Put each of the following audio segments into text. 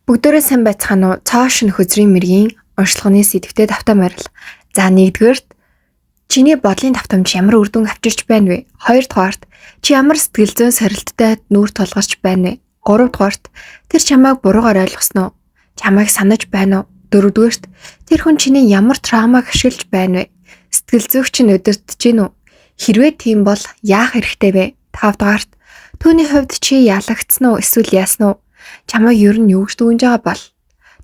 Бүгдээрээ сайн байцгаана уу? Цааш нь хөзрийн мэргийн онцлогын сэдвтэ давтаа марил. За нэгдүгээрт чиний бодлын давтамж ямар үр дүн авчирч байна вэ? Хоёрдугаарт чи ямар сэтгэл зүйн сорилттой нүүр тулгарч байна вэ? Гуравдугаарт тэр чамайг буруугаар ойлгосноо? Чамайг санаж байна уу? Дөрөвдүгээрт тэр хүн чиний ямар травмаг ашиглаж байна вэ? Сэтгэл зүйч нь удирдах гин үү? Хэрвээ тийм бол яах хэрэгтэй вэ? Тавдугаарт түүний хувьд чи ялагдсан уу эсвэл яасан уу? Чамайг ер нь юу гэж дүгнж байгаа бол?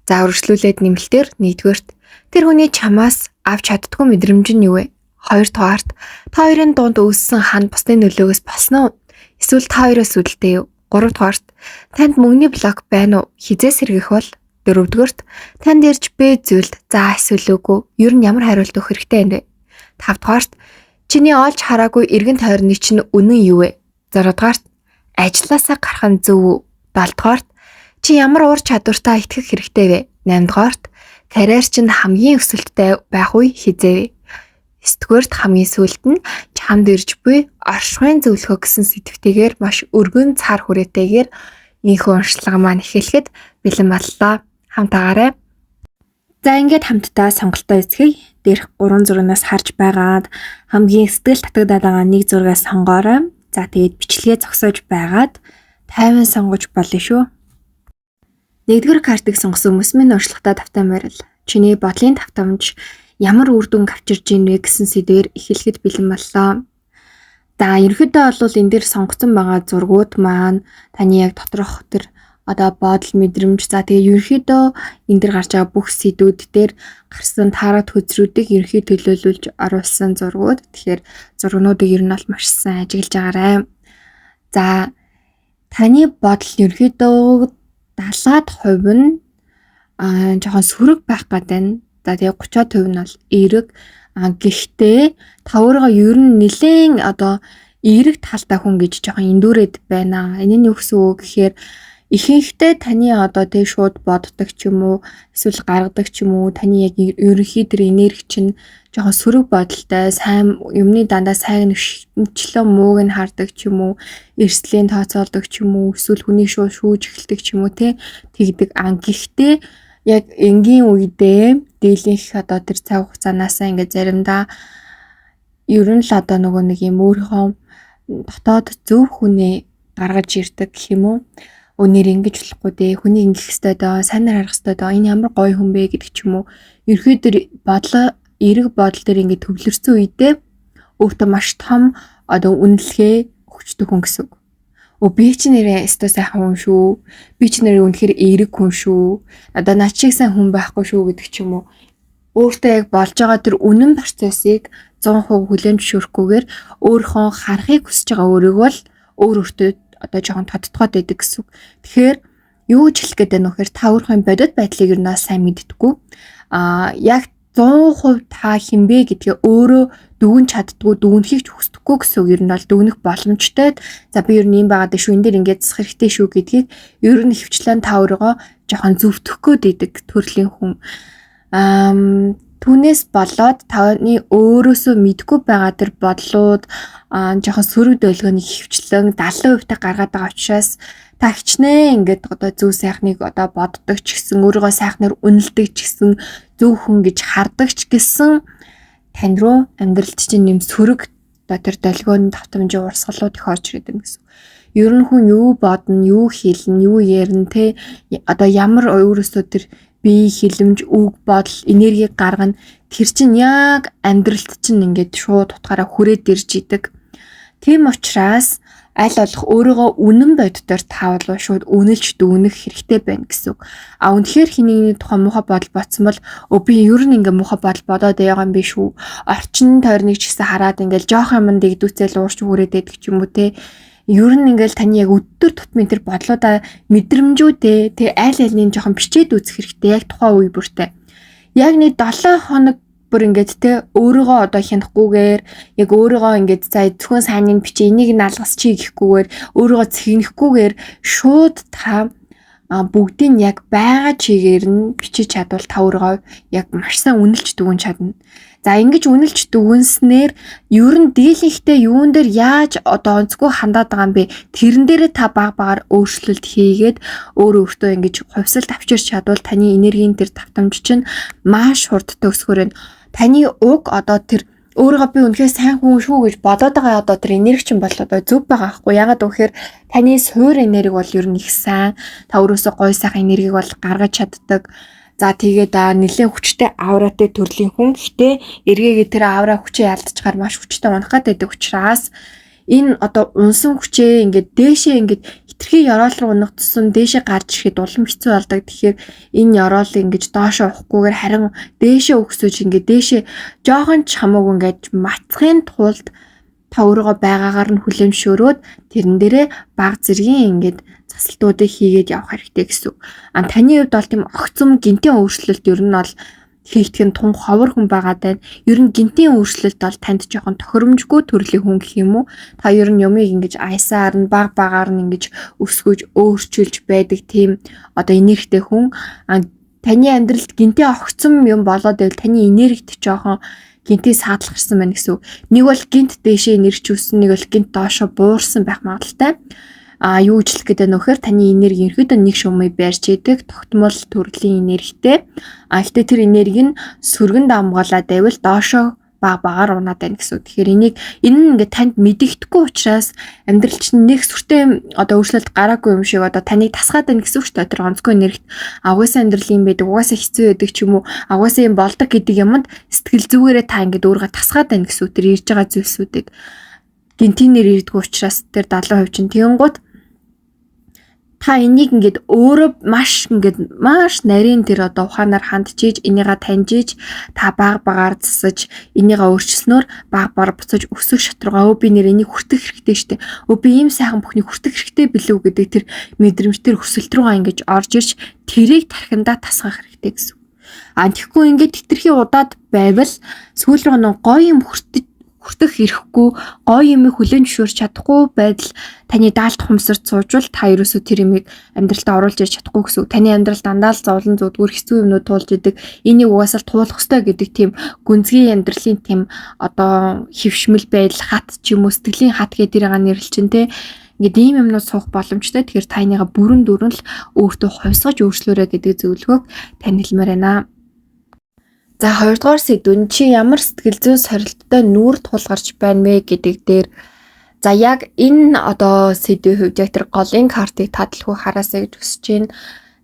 За үргэлжлүүлээд нэмэлтээр нэгдүгээрт тэр хүний чамаас авч чаддгүй мэдрэмж нь юу вэ? Хоёрдугаарт та хоёрын дунд үүссэн ханд бусдын нөлөөгөөс болсон уу? Эсвэл та хоёроос үүдэлтэй юу? Гуравдугаарт танд мөнгөний блок байна уу? Хизээс сэргийх бол? Дөрөвдүгээрт танд ирж бэ зүйлд за эсвэл үгүй ер нь ямар хариулт өгөх хэрэгтэй юм бэ? Тавдугаарт чиний олж хараагүй эргэн тойрны чинь үнэн юу вэ? Зургаадугаарт ажилласаа гарах нь зөв үү? Долдугаарт чи ямар ур чадвартай итгэх хэрэгтэй вэ? 8-дугаарт карьер чинь хамгийн өсөлттэй байх үе хизээ вэ? 9-дугаарт хамгийн сүүлд нь чамд ирж буй оршихуйн зөвлөгөө гэсэн сэдвтэйгээр маш өргөн цаар хүрээтэйгээр энэхүү уншлага маань эхлэхэд бэлэн боллоо. Хамтаагаарай. За ингээд хамтдаа сонголтоо эзэхийг дээрх 3 зурагнаас харж байгаад хамгийн сэтгэл татагдаад байгаа нэг зургаа сонгоорой. За тэгээд бичлэгээ зогсоож байгаад тайван сонгож болно шүү. Нэгдүгээр картыг сонгосон хүмүүс минь уншлагатай давтаа марил. Чиний бодлын давтамж ямар үр дүн авчирж ийнвэ гэсэн сэдвээр эхлэхэд бэлэн боллоо. За ерөнхийдөө бол энэ дээр сонгогдсон байгаа зургууд маань таны яг доторх тэр бодол мэдрэмж за тэгээ ерөнхийдөө энэ дээр гарч байгаа бүх сэдвүүд дээр гарсан таарат хөзрүүдийг ерөнхий төлөөлүүлж оруулсан зургууд. Тэгэхээр зургнуудыг ер нь бол маш сайн ажиглаж байгаарай. За таны бодол ерөнхийдөө 70% нь жоохон сөрөг байх гэдэг. За тэгээ 30% нь бол эерэг. Гэхдээ та өөрийгөө ер нь нэлээд эерэг талтай хүн гэж жоохон эндүүрээд байна. Энэ нь юу гэсэн үг гэхээр ихэнхдээ таны тэг шууд боддог ч юм уу эсвэл гаргадаг ч юм уу таны яг ерөнхий тэр энерги чинь жоохон сөрөг бодолтой сайн юмны дандаа сайн нөхчлөө мууг нь хардаг ч юм уу эрсдлийн тооцоолдог ч юм уу эсвэл хүний шууд шүүж эхэлдэг ч юм уу тэгдэг. Гэхдээ яг энгийн үедээ дийлэнх тэр цаг хугацаанаас ингээд заримдаа ер нь л нөгөө нэг юм өөрийнхөө дотоод зөв хүнээ гаргаж ирдэг гэх юм уу. Өнөр ингэж болохгүй дээ. Хүний ингэх ёстой доо, сайнаар харах ёстой доо. Энэ ямар гоё хүн бэ гэдэг ч юм уу. Ерхийдэр эерэг бодол дээр ингэ төвлөрсөн үедээ өөртөө маш том үнэлгээ өгчдөг хүн гэсэн үг. Би ч нэрээ өстой сайхан хүн шүү. Би ч нэрээ үнэхээр эерэг хүн шүү. Наа чиг сайн хүн байхгүй шүү гэдэг ч юм уу. Өөртөө яг болж байгаа тэр үнэн процессыг 100% хүлээн зөвшөөрөхгүйгээр өөрийнхөө харахыг хүсэж байгаа өөрийгөө л өөртөө жоохон тодтогоод байдаг гэсэн үг. Тэгэхээр юу гэж хэлэх гээд байна вэ гэхээр та өөрийнхөө бодит байдлыг ер нь сайн мэддэггүй. Яг 100% та хинбэ гэдгээ өөрөө дүгнж чаддгүй, дүгнэхийг ч хүсдэггүй гэсэн үг. Ер нь бол дүгнэх боломжтой. За би ер нь юм байгаад шүү. Энэ дээр ингээд засах хэрэгтэй шүү гэдгийг ер нь хөвчлэн та өөрийгөө жоохон зөвтгөх гээд идэг төрлийн хүн. Түүнээс болоод таны өөрөөсөө мэдгүй байгаа тэр бодлууд жоохон сөрөг долгионыг хөвчлэн 70% та гаргаад байгаа учраас та хичнээн ингээд зөв сайхныг боддог ч гэсэн өөрийгөө сайхнаар үнэлдэг ч гэсэн зөв хүн гэж хардаг ч гэсэн тань руу амьдралд чинь нэм сөрөг тэр долгионы давтамжийн урсгалууд их орж ирээд байна гэсэн. Ер нь хүн юу бодно, юу хэлнэ, юу ярина ямар өөрөөсөө тэр бие хилэмж үг бодол энергийг гаргана тэр чинь яг амьдралд чинь ингээд шууд утгаараа хүрээд ирж идэг. Тийм учраас аль болох өөрийгөө үнэн боддоор таавал шууд үнэлж дүгнэх хэрэгтэй байна гэсэн үг. Үнэхээр хэний тухайн муухай бодол ботсон бол би ер нь ингээ муухай бодол бодоод байгаа юм биш үү? Орчин тойрныг ч гэсэн хараад ингээл жоох юм дэгдүүцэл уурч хүрээд байдаг ч юм уу ер нь ингээл таны яг өдөр тутмын тэр бодлуудаа мэдрэмжүүдээ аль алийг жоохон бичээд үзэх хэрэгтэй яг тухайн үе бүртээ. Яг нэг 7 хоног бүр ингээд өөрийгөө хянахгүйгээр яг өөрийгөө ингээд зөвхөн сайныг бичээ энийг нь алгасчих гэхгүйгээр өөрийгөө цэгнэхгүйгээр шууд та бүгдийг яг байгаа чигээр нь бичиж чадвал та өөрөө яг маш сайн үнэлж дүгэн чадна. За ингэж үнэлж дүгнснээр ер нь дийлэнхтэй юун дээр яаж одоо онцгой хандаад байгаа юм бэ? Тэрэн дээрээ та баг багаар өөрчлөлт хийгээд өөртөө ингэж хувьсалт авчирч чадвал таны энергийн тэр давтамж чинь маш хурдтай өсгөр. Таны уг одоо тэр өөрийгөө би үнэхээр сайн хүн шүү гэж бодоод байгаа одоо тэр энерги чинь бол одоо зөв байгаа байхгүй. Ягаад гэвэл таны суур энерги бол ер нь их сайн. Та өөрөөсөө гоё сайхан энергийг бол гаргаж чаддаг. За тэгээд нэлээд хүчтэй ауратай төрлийн хүн. Гэтэ эргээгээ тэр аура хүчээ алдчихаар маш хүчтэй унах гэдэг учраас энэ одоо унсан хүчээ ингээд дээшээ ингээд хитрхи ёроол руу унах тусам дээшээ гарч ирэхэд улам хэцүү болдог. Тэгэхээр энэ ёроол ингэж доошоо ухахгүйгээр харин дээшээ өгсөж ингээд дээшээ жоохон ч хамаагүй ингээд мацхын тулд та өөрийгөө байгаагаар нь хүлэмжшөөрөөд тэрэн дээрээ баг зэргийн ингээд засалтуудыг хийгээд явах хэрэгтэй гэсэн. Таны хувьд бол тийм огцом гинтийн өөрчлөлт ер нь бол хийх нь тун ховор хүн байгаад байна. Ер нь гинтийн өөрчлөлт бол танд жоохон тохиромжгүй төрлийн хүн гэх юм уу? Та ер нь юмыг ингэж айсаар нь баг багаар нь ингэж өсгөж өөрчилж байдаг тийм одоо энергитэй хүн. Таны амьдралд гинтийн огцом юм болоод байвал таны энергит жоохон гинтээ саадлахсан байна гэсэн. Нэг бол гинт дээшээ энерги үүссэн, нэг бол гинт доошоо буурсан байх магадaltaй. Юу ижлэх гэдэг нь вөхөр таны энерги ерөөдөө нэг шумыг барьж идэг тогтмол төрлийн энергитэй. Гэхдээ тэр энерги нь сөргөн дамгаалаад байвал доошоо баг багаар унаад байна гэсэн. Тэгэхээр энэ нь ингээд танд мэдэгдэхгүй учраас амьдрал чинь нэг сүртэй одоо өөрчлөлт гараагүй юм шиг одоо таныг тасгаад байна гэсэн үг шүү дээ. Тэр онцгой энергит угаасаа амьдрал юм байдаг, угаасаа хэцүү байдаг ч юм уу, угаасаа юм болдог гэдэг юмд сэтгэл зүгээрээ та ингээд өөрийгөө тасгаад байна гэсэн. Тэр ирж байгаа зүйлсүүдийг гинтинээр ирдэггүй учраас тэр 70% чинь тэгэнгუთ та энийг ингээд өөрөө маш нарийн тэр одоо ухаанаар хандчиж энийгээ таньжиж та баг багаар засаж энийгээ өөрчилснөөр баг багаар буцаж өсөх шатруугаа би нэр энийг хүртэх хэрэгтэй штэ. Би ийм сайхан бүхнийг хүртэх хэрэгтэй билүү гэдэг тэр мэдрэмж тэр хүсэлт рүүгээ ингэж орж ирж тэрийг тархиндаа тасгах хэрэгтэй гэсэн. Тэгэхгүй ингээд хитрхи удаад байвал сүүл рүү нэг гоё юм хүртэх ирэхгүй гоё юм хүлээн зөвшөөрч чадахгүй байдал таны даалт хумсарч суужвал та ерөөсөө тэр юмыг амьдралтаа оруулж ирж чадахгүй гэсэн. Таны амьдрал дандаа л зовлон зүдгүүр хэцүү юмнууд туулж идэг. Энийг угаасаа туулах ёстой гэдэг тийм гүнзгий амьдралын тийм одоо хөвшмөл байдал хат ч юм уу сэтгэлийн хат гэдэг тэрийг нэрлэлчин те. Ингээд ийм юмнууд суух боломжтой. Тэгэхээр та энийгээ бүрэн дүрэн л өөртөө хувьсгаж өөрчлөөрэй гэдэг зөвлөгөөг танилцмаар байна. За хоёрдугаар сэдвүн чи ямар сэтгэл зүйн сорилттой нүүр тулгарч байна вэ гэдэг дээр за яг энэ одоо сэдвийн хувьд яг тэр голын картыг татлахуу хараасаа гэж хүсэж байна.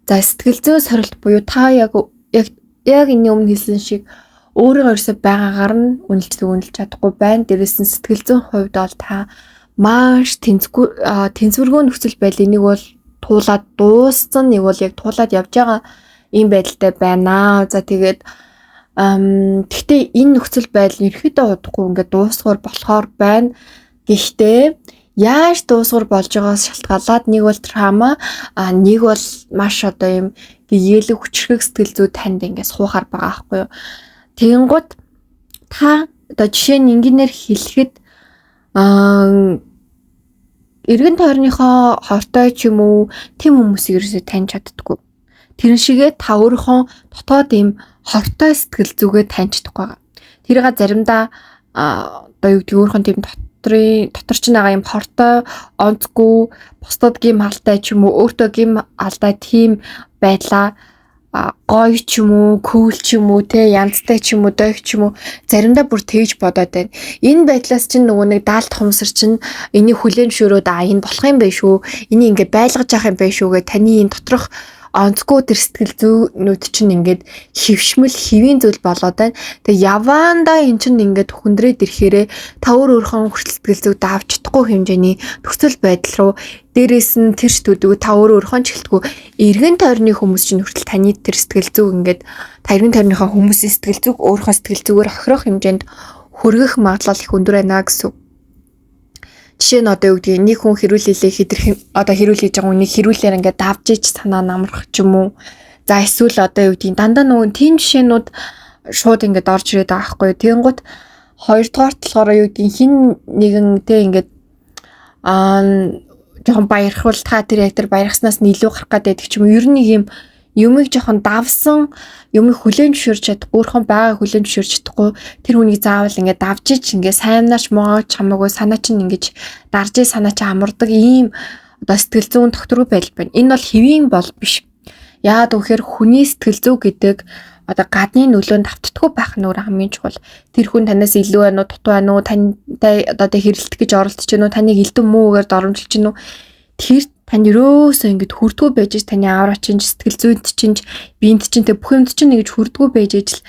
За сэтгэл зүйн сорилт буюу та яг энэ өмнө хэлсэн шиг өөрийгөө ерөөсөй байгаагаар нь үнэлж чадахгүй байна. Дээрээс нь сэтгэл зүйн хувьд бол та маш тэнцвэргүй нөхцөл байл энийг бол туулаад дууссан, нэг бол яг туулаад явж байгаа ийм байдалтай байна. За тэгээд гэхдээ энэ нөхцөл байдал ерөөхдөө удахгүй ингээд дуусгаар болохоор байна. Гэхдээ яаж дуусгар болж байгаас шалтгаалаад нэг бол трама, нэг бол маш одоо юм гэгээлэг хүчрхэг сэтгэл зүй танд ингээд суухаар байгаа байхгүй юу. Тэгэнгუთ та одоо жишээ нь ингээнээр хэлэхэд эргэн тойрныхоо хортой ч юм уу тийм хүмүүсийг ерөөсөй таньж чаддаггүй. Тэрэн шигээ та өөрийнхөө дотоод ийм хортой сэтгэл зүгээ таньчихдаг байгаа. Тэрийг заримдаа одоо юу гэдэг өөрхөн тийм дотор ч байгаа юм хортой онцгүй бусдад гим алтай ч юм уу өөртөө гим алтай тийм байдлаа гоё ч юм уу кул ч юм уу те янзтай ч юм уу дойх ч юм уу заримдаа бүр тэгж бодоод байна. Энэ байдлаас чинь нөгөө нэг даалт хумсар чинь энийг хүлээн зөвшөөрөөд энэ болох юм байх шүү. Энийг ингээд байлгаж явах юм байх шүү гэ таны энэ доторх онцгой тэр сэтгэл зүйнүүд чинь ингээд хөвшмөл хэвийн зүйл болоод байна. Тэгээ яваандаа эн чинь ингээд хүндрээд ирэхээрээ та өөрийнхөө сэтгэл зүйд авч чадахгүй хэмжээний нөхцөл байдал руу дээрээс нь тэр шүтүүдгүй та өөрийнхөө чихэлтгүй эргэн тойрны хүмүүс чинь хүртэл таны тэр сэтгэл зүй ингээд та эргэн тойрныхоо хүмүүсийн сэтгэл зүйг өөрийнхөө сэтгэл зүгээр хохирох хэмжээнд хүргэх магадлал их өндөр байна гэсэн. Жишээ нь одоо юу гэдэг нэг хүн хэрүүлэлээ хэрүүл хийж байгаа үнийг хэрүүлээр ингээд давж ич санаа намрах ч юм уу. За эсвэл одоо юу гэдэг дандаа нөгөө тийм жишээнүүд шууд ингээд орж ирээд байгаа байхгүй юу. Тэгэнгუთ хоёрдугаар талаараа юу гэдэг хин нэгэнтэй ингээд жоохон баярхвал та тэр яг тэр баярхснаас нь илүү гарах гэдэг ч юм уу. Ер нь нэг юм юмыг жоохон давсан, юмыг хүлээн зөвшөөрч чадахгүй, өөрхөн байгааг хүлээн зөвшөөрч чадахгүй тэр хүнийг заавал ингээд давж ич ингээд сайнаач моогооч хамаагүй санаа чинь ингээд дарж санаа чинь амардаг ийм одоо сэтгэл зүйн тогтворгүй байдал байна. Энэ бол хэвийн бол биш. Яагаад гэвэл хүний сэтгэл зүй гэдэг одоо гадны нөлөөнд автдаггүй байх нь өөр хамгийн чухал. Тэр хүн танаас илүү байна уу, дутуу байна уу, тантай одоо хэрэлдэх гэж оролдож байна уу, таныг элдэн муугаар доромжилж байна уу. Тэр тань өрөөсөө ингэж хүрдгүү байж таны авраа чинь сэтгэл зүйд чинь биед чинь бүх юмд чинь нэгж хүрдгүү байж л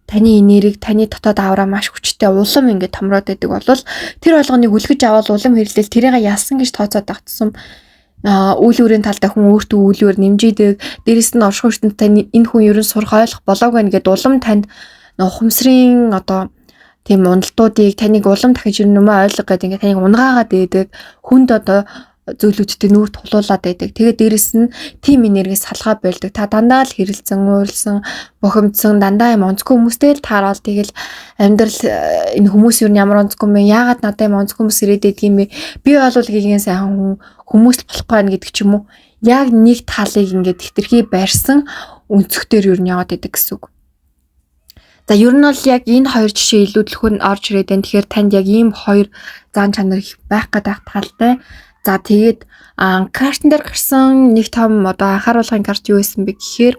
таны энергийг таны дотоод авраа маш хүчтэй улам ингэ томроод байдаг болвол тэр болгоныг үлгэж аваад улам хэрлэл тэрийг ялсан гэж тооцоод тагтсан үйл бүрийн талдаа хүн өөртөө үйл бүр нэмжийдэг. Дээрэс нь орших хүчтэнд тань энэ хүн ерөн сурах ойлгох болоог байна гэдээ улам танд ухамсарын одоо тийм уналтуудыг таныг улам дахиж юмаа ойлгох гэдэг ингээ таныг унгаагаад байдаг. Хүнд одоо зүйлүүдтэй нүүр тулуулаад байдаг. Тэгээд дээрэс нь тим энергиэс салгаа болдог. Та дандаа л хэрэлцэн, ууралсан, бухимдсан, дандаа юм онцгүй хүмүүстэй л таарал тэгэл амьдрал энэ хүмүүс юу ямар онцгүй юм бэ? Яагаад надад юм онцгүй хүмүүс ирээд байдаг юм бэ? Би бол гигийн сайхан хүмүүс л болохгүй байх гэдэг ч юм уу. Яг нэг талыг ингээд хэтэрхий барьсан өнцгтөр юу яваад байдаг гэсэн үг. За ер нь бол яг энэ хоёр жишээ илүү төлхөн орж ирээд байна. Тэгэхээр танд яг ийм хоёр зан чанар байх гэдэг талтай. За тэгээд картан дээр гарсан нэг том одоо анхааруулгын карт юу байсан бэ гэхээр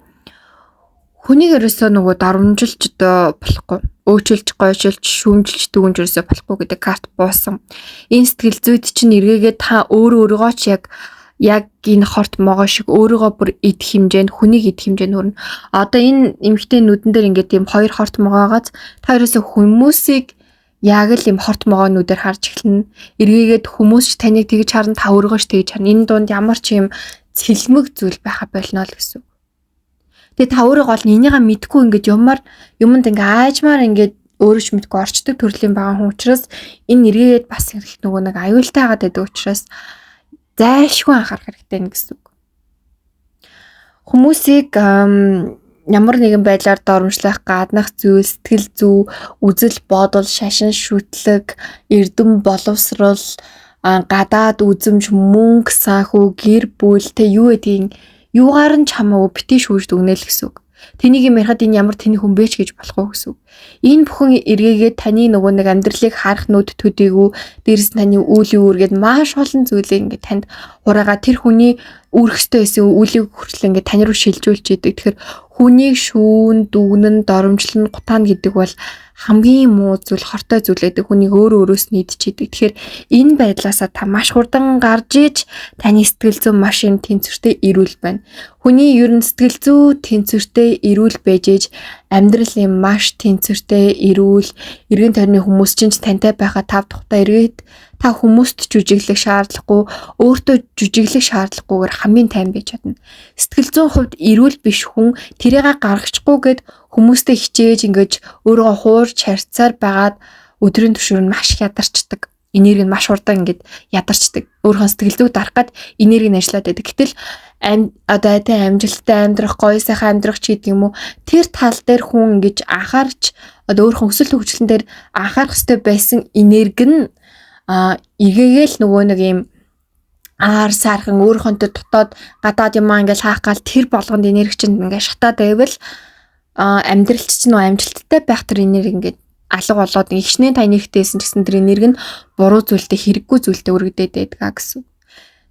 хүнийг ерөөсөө нөгөө дарамжилж одоо болохгүй. Өөчилж, гойшилж, шүүмжилж дүгнж ерөөсөө болохгүй гэдэг карт буусан. Энэ сэтгэл зүйд чинь эргээгээд та өөрийгөө ч яг энэ хорт могоо шиг өөрийгөө бүр идэх хэмжээнд хүнийг идэх хэмжээнд хүрнэ. Одоо энэ эмэгтэй нүдэн дээр ингээд тийм хоёр хорт могоогоос та ерөөсөө хүмүүсийг яг л юм хорт могоонуудаар харж эхэлнэ. Эргээгээд хүмүүс ч таныг тэгж харна, та өөрийгөө ч тэгж харна. Энэ дунд ямар ч юм цэлмэг зүйл байха болно л гэсэн. Тэгээ та өөрөө гол энийгээ мэдгүй ингээд юмд ингээд аажмаар ингээд өөрөө ч мэдгүй орчдөг төрлийн байгаа хүн учраас энэ эргээгээд бас их нөгөө нэг аюултай хагаад байдаг учраас зайлшгүй анхаарах хэрэгтэй гэсэн үг. Хүмүүсийг ямар нэгэн байдлаар доромжлох гаднах зүйл, сэтгэл зүй, үзэл бодол, шашин шүтлэг, эрдэм боловсрал, гадаад үзэмж, мөнгө, санхүү, гэр бүл тэ юу гэдгийг юугаар нь ч хамаагүй битгий шүүж дүгнэл гэсэн үг. Тэнийг юм ярихад энэ ямар тэний хүн бэ ч гэж болох уу гэсэн үг. Энэ бүхэн эргээгээд таны нөгөө нэг амьдралыг харах нүд төдийгүй дээрс нь таны үйл үүргээд маш олон зүйлийг ингээд танд хураагаа тэр хүний үүрэх ёстой байсан үлийг хүртэл ингээд тань руу шилжүүлж идэг. Тэгэхээр хүнийг шүүн, дүгнэн, доромжлон, гутаана гэдэг бол хамгийн муу зүйл, хортой зүйл гэдэг. Хүнийг өөрөөс нь идчихийдэг. Тэгэхээр энэ байдлаасаа та маш хурдан гарч иж таны сэтгэл зүйн машин тэнцвэртэй ирүүл байна. Хүний ер нь сэтгэл зүй тэнцвэртэй ирүүл байж иж амьдралын маш тэнцвэртэй ирүүл, эргэн тойрны хүмүүс чинь тантай байхад тав тухтай эргээд та хүмүүст жүжиглэх шаардлагагүй, өөртөө жүжиглэх шаардлагагүйгээр хамгийн тайван байж чадна. Сэтгэл зүйн хувьд эрүүл биш хүн тэрийг гаргахчгүйгээд хүмүүстэй хичээж ингэж өөрийгөө хуурч харьцаар байгаад өдрийн түвшинг нь маш их ядарчдаг. Энерги нь маш хурдан ингэж ядарчдаг. Өөрийнхөө сэтгэл зүйд дарах гад энерги нь ажиллаад байдаг. Гэтэл одоо амжилттай амьдрах, гоё сайхан амьдрах ч гэдэг юм уу. Тэр тал дээр хүн ингэж анхаарч одоо өөрийнхөө өсөлт хөгжлөн дээр анхаарах хэрэгтэй байсан энерги нь эргээгээл нөгөө нэг юм аар саархан өөрийнхөө дотоод гадаад юм ингээл хаах гал тэр болгонд энерги чинь ингээ шатаад байвал амьдралч чинь амжилттай байх тэр энерги ингээд алга болоод ихшнээ та энергитэйсэн гэсэн тэр энерги нь буруу зүйлтэй хэрэггүй зүйлтэй өргөдөд байдаг гэсэн.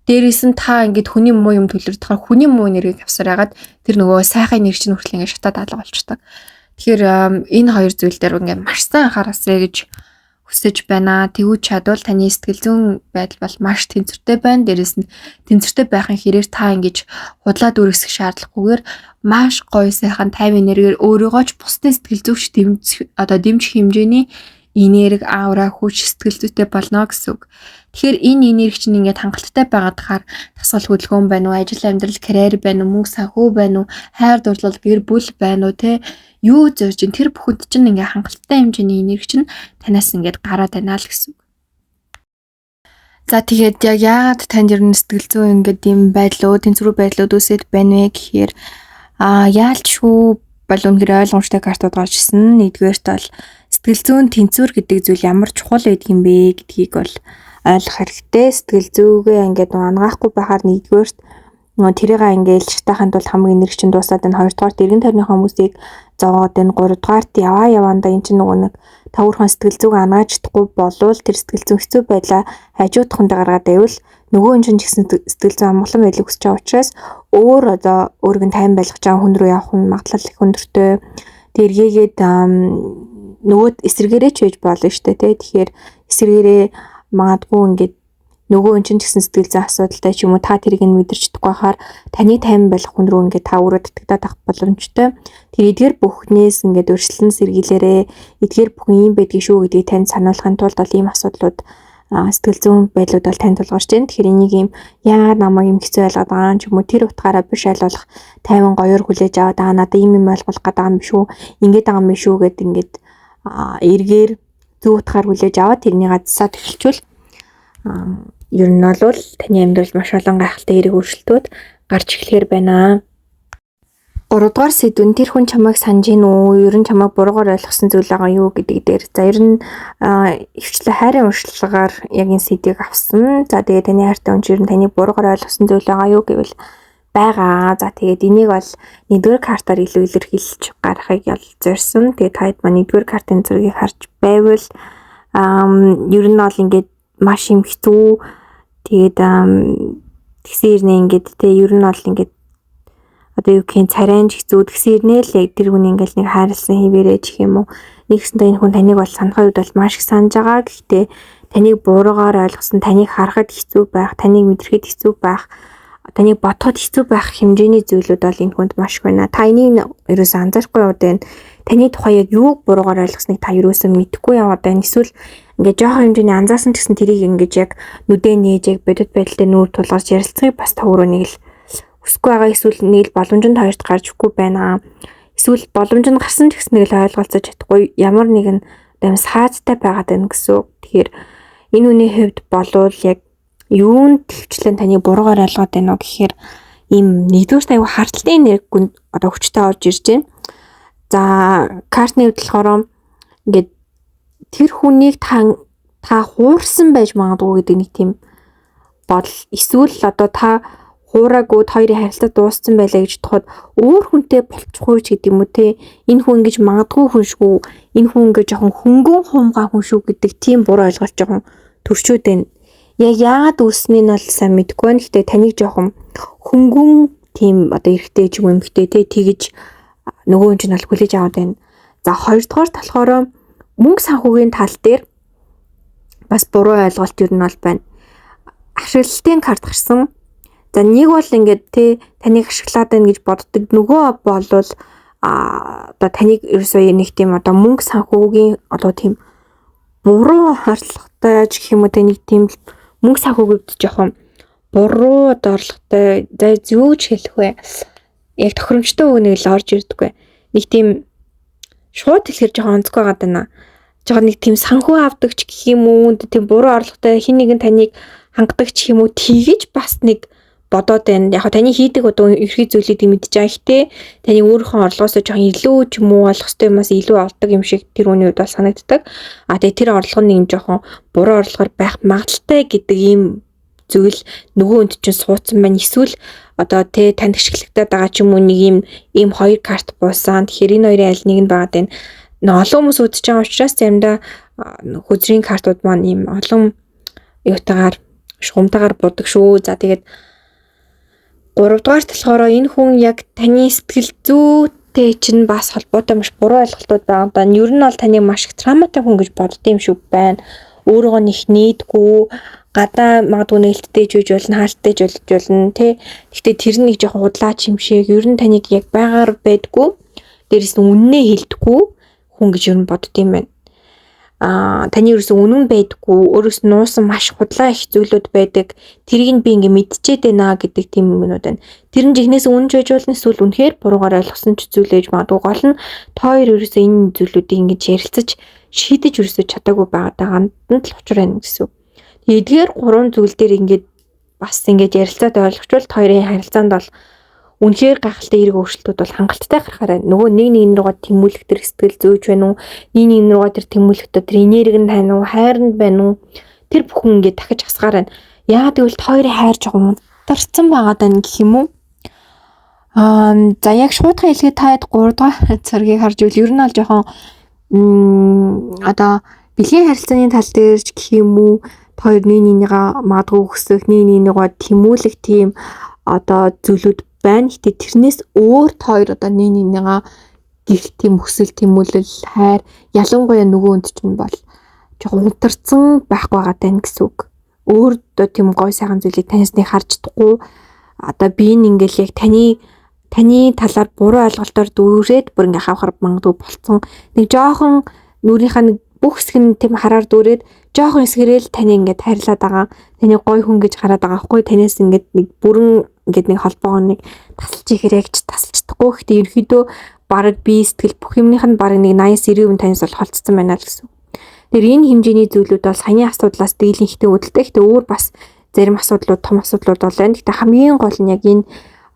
Дээрээс нь та ингээд хүний муу юм төлөвлөдөхөөр хүний муу энергийг авсаар хагаад тэр нөгөө сайхан энерги чинь хүртэл ингээд шатаад алга болчихдог. Тэгэхээр энэ хоёр зүйл дээр ингээд маш сайн анхаарасаа гэж хүсэж байна. Тэгвэл чадвал таны сэтгэл зүйн байдал бол маш тэнцвэртэй байна. Дээрээс нь тэнцвэртэй байхын хэрээр та ингэж худлаад үргэлжлэх шаардлагагүйгээр маш гоё сайхан тайван энергиэр өөрийгөө ч бусдын сэтгэл зүйч дэмжих хэмжээний энерги, аура, хүч, сэтгэл зүйтэй болно гэсэн үг. Тэгэхээр энэ энерги чинь ингээд хангалттай байгаад хаар тасгал хөдөлгөөн байна уу, ажил амьдрал, карьер байна уу, мөнгө санхүү байна уу, хайр дурлал, гэр бүл байна уу те юу зорж ин тэр бүхэнд чинь ингээд хангалттай хэмжээний энерги чинь танаас ингээд гараад байна л гэсэн үг. За тэгээд яг яагаад танд ер нь сэтгэл зүйн ингээд юм байдлууд, тэнцвэр байдлууд үсэт байна вэ гэхээр яалчгүй бол үнэхээр ойлгомжтой картууд гарч ирсэн. Нэгдүгээрт бол сэтгэл зүйн тэнцвэр гэдэг зүйл ямар чухал байдаг юм бэ гэдгийг бол ойлгох хэрэгтэй. Сэтгэл зүйгээ ингээд ангаахгүй байхаар нэгдүгээрт тэрийг ингээд шатахын тулд хамгийн энерги чинь дуусаад энэ хоёрдугаарт эргэн тойрны хүмүүсийг зовоод энэ гуравдугаарт яваандаа эн чинь нөгөө нэг тавхурхан сэтгэл зүг ангааж чадахгүй болвол тэр сэтгэл зүйн хэцүү байдлаа хажуудаханд гаргаад байвал нөгөө энэ чинь гэсэн сэтгэл зүйн амгалан байдлыг хүсэж байгаа учраас өөрийг нь тайван байлгаж байгаа хүн рүү явах нь магадлал их өндөртэй. Тэргээгээд нөгөө эсрэгээрээ ч байж болно шүү дээ. Тэгэхээр эсрэгээрээ магадгүй ингээд нөгөө эн чинь гэсэн сэтгэл зүйн асуудалтай ч юм уу та тэрийг нь мэдэрч чадахгүй хахаар таны тайван байх хүн рүү ингээд та өөрөө дутагдаад авах боломжтой. Тэр эдгээр бүхнээс ингээд өршлөн сэргийлээрээ эдгээр бүхэн юм байдгийг шүү гэдгийг танд сануулахын тулд бол ийм асуудлууд сэтгэл зүйн байдлууд бол танд тулгарч байна. Тэгэхээр энийг ийм яагаад намайг юм хэцүү байлгаад байгаа юм ч юм уу тэр утгаараа биш аль болох тайван гоёор хүлээж аваад надад ийм юм ойлгох гэдэг юм биш үү? Ингээд байгаа юм биш үү гэд ингээд эргээр зөв утгаар хүлээж аваад тэрнийг гадсаад эхэлчихвэл ер нь бол таны амьдралд маш олон гайхалтай эерэг өөрчлөлтүүд гарч эхлэхээр байна. 3 дугаар сэдвэн тэр хүн чамайг санаж гин үү? Ер нь чамайг буруугаар ойлгосон зүйл байгаа юу гэдэг дээр. За ер нь хвчлээ хайрын уршлагаар яг энэ сэдвийг авсан. За тэгээ таны хайртай хүн ер нь таны буруугаар ойлгосон зүйл байгаа юу гэвэл байгаа. За тэгээд энийг бол 1-р картаар илүү илэрхийлж гаргахыг зорьсон. Тэгээд таад маань 1-р картын зургийг харж байвал ер нь бол ингээд маш юм хэцүү. Тэгээд тэгсэн ирнэ ингээд те ер нь бол ингээд одоо юу гэх юм царайнж хэцүү тэгсэн ирнэ л яг тэр хүн ингээд нэг хайрлсан хэвээрээ ч юм уу. Нэгсэндээ энэ хүн таныг бол санахын үед бол маш их санаж байгаа. Гэхдээ таныг бууруугаар ойлгосон, таныг харахад хэцүү байх, таныг мэдрэхэд хэцүү байх, таныг бодоход хэцүү байх хэмжээний зүйлүүд бол энэ хүнд маш их байна. Та энийг ерөөсөө анзаарахгүй яваад байна. Таны тухай яг юуг буруугаар ойлгосныг та ерөөсөө мэдэхгүй яваад байна. Эсвэл ингээд жоохон хэмжээний анзаарсан ч гэсэн тэрийг ингээд яг нүдээ нээж яг бодит байдалтай нүүр тулгарч ярилцахыг бас та өөрөө нэг л хүсэхгүй байгаа. Эсвэл нэг л боломжинд хоёрт гарч өгөхгүй байна. Эсвэл боломжинд гарсан ч гэсэн нэг л ойлголцож чадахгүй ямар нэгэн саадтай байгаад байна гэсэн. Тэгэхээр энэ үний хувьд болвол яг юунд төвчлэн таны буруугаар ойлгоод байна уу гэхээр ийм нэгдүгээр аюу харталтын энерги гүн одоо хүчтэй орж ирж байна. За картны хувьд болохоор ингээд тэр хүнийг та хуурсан байж магадгүй гэдэг нэг тийм бодол. Эсвэл одоо та хуураагүй хоёрын харилцаа дууссан байлаа гэж бодоход өөр хүнтэй болчихгүй ч гэдэг юм уу те. Энэ хүн ингэж магадгүй хүн шүү. Энэ хүн ингэж жоохон хөнгөн хумгаа хүн шүү гэдэг тийм буруу ойлголт жоохон төрчөөд байна. Яг яагаад үүснээ нь бол сайн мэдэхгүй байна. Гэхдээ таныг жоохон хөнгөн тийм одоо эрэгтэй ч юм эмэгтэй те тэгэж нөгөө юм чинь бол хүлээж аваад байна. За хоёрдугаар болохоор мөнгө санхүүгийн тал дээр бас буруу ойлголт юу нь бол байна. Ашиглалтын карт гарсан. За нэг бол ингээд те таныг ашиглаад байна гэж боддог. Нөгөө болвол одоо таныг ерөөсөө нэг тийм одоо мөнгө санхүүгийн одоо тийм буруу орлоготой ч гэх юм уу те нэг тийм мөнгө санхүүгд жоохон буруу одоо орлоготой зөв ч хэлэх вэ. Яг тохиромжтой үг нэг л орж ирдэг вэ. Нэг тийм шууд хэлэхэр жоохон онцгой байгаа даа. Жоохон нэг тийм санхүү авдаг ч гэх юм уу тийм буруу орлоготой хин нэгэн таныг хангадаг ч юм уу тэгэж бас нэг бодоод байна. Яг таны хийдэг одоо ерхий зүйлийг мэдж байгаа ихтэй таны өөрийнхөө орлогоосоо жоохон илүү ч юм уу олох ёстой юмас илүү олдог юм шиг тэр үний үед бол санагддаг. Тэгээ тэр орлого нь нэг жоохон буруу орлогоор байх магадaltaй гэдэг ийм зүйл нөгөө хүнд чинь суудсан байна. Эсвэл одоо тэ танд ашиглагдаад байгаа ч юм уу нэг ийм хоёр карт буусан. Тэгэхээр энэ хоёрын аль нэг нь байгаад байна. Олон хүмүүс үзэж байгаа учраас заримдаа хөзрийн картууд маань ийм олон юутагаар шугамтайгаар будаг шүү. За тэгээд 3 дугаарт болохоор энэ хүн яг таны сэтгэл зүйтэй чинь бас холбоотой маш буруу ойлголтууд байгаа даа. Ер нь бол таныг маш их травматай хүн гэж бодд юм шиг байна. Өөрийгөө нэг нээдгүй гадаа магадгүй нээлттэй ч үж болно, хаалттай ч болно тий. Гэхдээ тэр нэг жоохон худлаач юм шиг ер нь таныг яг байгаар байдгүй. Дээрээс нь үннээ хэлдэггүй хүн гэж ер нь бодд юм байна. Таны ерөөсөө үнэн байдгүй, өөрөөс нь нуусан маш худлаа их зүйлүүд байдаг. Тэрийг нь би ингээ мэдчихэд байна гэдэг тийм юмнууд байна. Тэр нь жихнээс үнэн жиж болно эсвэл үнэхээр буруугаар ойлгосон ч зүйл ээж магадгүй. Гол нь тоор ерөөсөө энэ зүйлүүдийг ингээ ярилцаж шийдэж ерөөсөө чадаагүй байгаад нь л учир байна гэсэн. Эдгээр 3 зүйл дээр ингээ бас ингээ ярилцаад ойлгочвол хоёрын харилцаанд бол үнэхээр гайхалтай эерэг өөрчлөлтүүд бол хангалттай гарахаар байна. Нөгөө нэг руугаа тэмүүлэх тэр сэтгэл зүйч байна уу? Нэг руугаа тэр тэмүүлэхдээ тэр энерги нь тань уу? Хайранд байна уу? тэр бүхэн ингээд дахиж хасгаар байна. Яагаад гэвэл хоёрын хайр жоохон унтарсан байгаад байна гэх юм уу? За яг шуудхан хэлгээд таад 3 дугаар царгийг харж ивэл ер нь бол жоохон одоо бэлгийн харилцааны тал дээр ч гэх юм уу хоёр нэгнийгаа магадгүй өсөх, нэгнийгаа тэмүүлэх тийм одоо зүйлүүд байна. Гэтэ тэрнээс өөр хоёр одоо нэгнийгаа гих тийм өсөл тэмүүлэл хайр ялангуяа нөгөө хүнд чинь бол жоохон унтарсан байхгүй байгаа тань гэсэн үг. Өөр одоо тийм гой сайхан зүйлийг таньсны харж чадахгүй. Одоо би ингээл яг таны талаар буруу ойлголтоор дүүрээд бүр ингээ хавхар мангадгүй болцсон. Нэг жоохон нүрийнхаа нэг бүх хэсэг нь тийм хараар дүүрээд жоохон эсгэрэл таны ингээд хайрлаад байгаа. Таны гой хүн гэж хараад байгаа байхгүй. Танаас ингээд нэг бүрэн ингээд нэг холбоогоо нэг тасалж ихээр ягч тасалж чадахгүй. Гэхдээ ерөөдөө бараг би сэтгэл бүх юмных нь бараг нэг 80-90% таньс бол холцсон байна л гэсэн. Тэр энэ хэмжээний зүйлүүд бол саяны асуудлаас дийлэнхтэй үүдэлтэй. Гэхдээ өөр бас зарим асуудлууд, том асуудлууд бол байна. Гэхдээ хамгийн гол нь яг энэ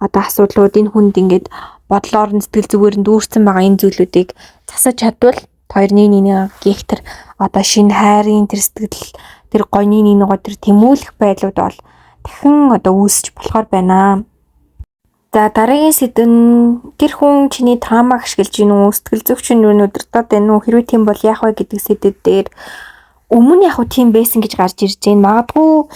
одоо асуудлууд энэ хүнд ингээд бодлоор нь сэтгэл зүгээр нь дүүрсэн байгаа энэ зүйлүүдийг засаж чадвал хоёр нэг гихтэр одоо шинэ хайрын тэр сэтгэл тэр гойны нэгнийгоо тэр тэмүүлэх байдлууд бол дахин одоо үүсэж болохоор байна. За дараагийн сэдв нь тэр хүн чиний таамаг ашиглаж гин үү, сэтгэл зүйч нь өдөртөөд байна уу, хэрвээ тийм бол яах вэ гэдэг сэдвээр дээр өмнө яг тийм байсан гэж гарч ирж байна. Магадгүй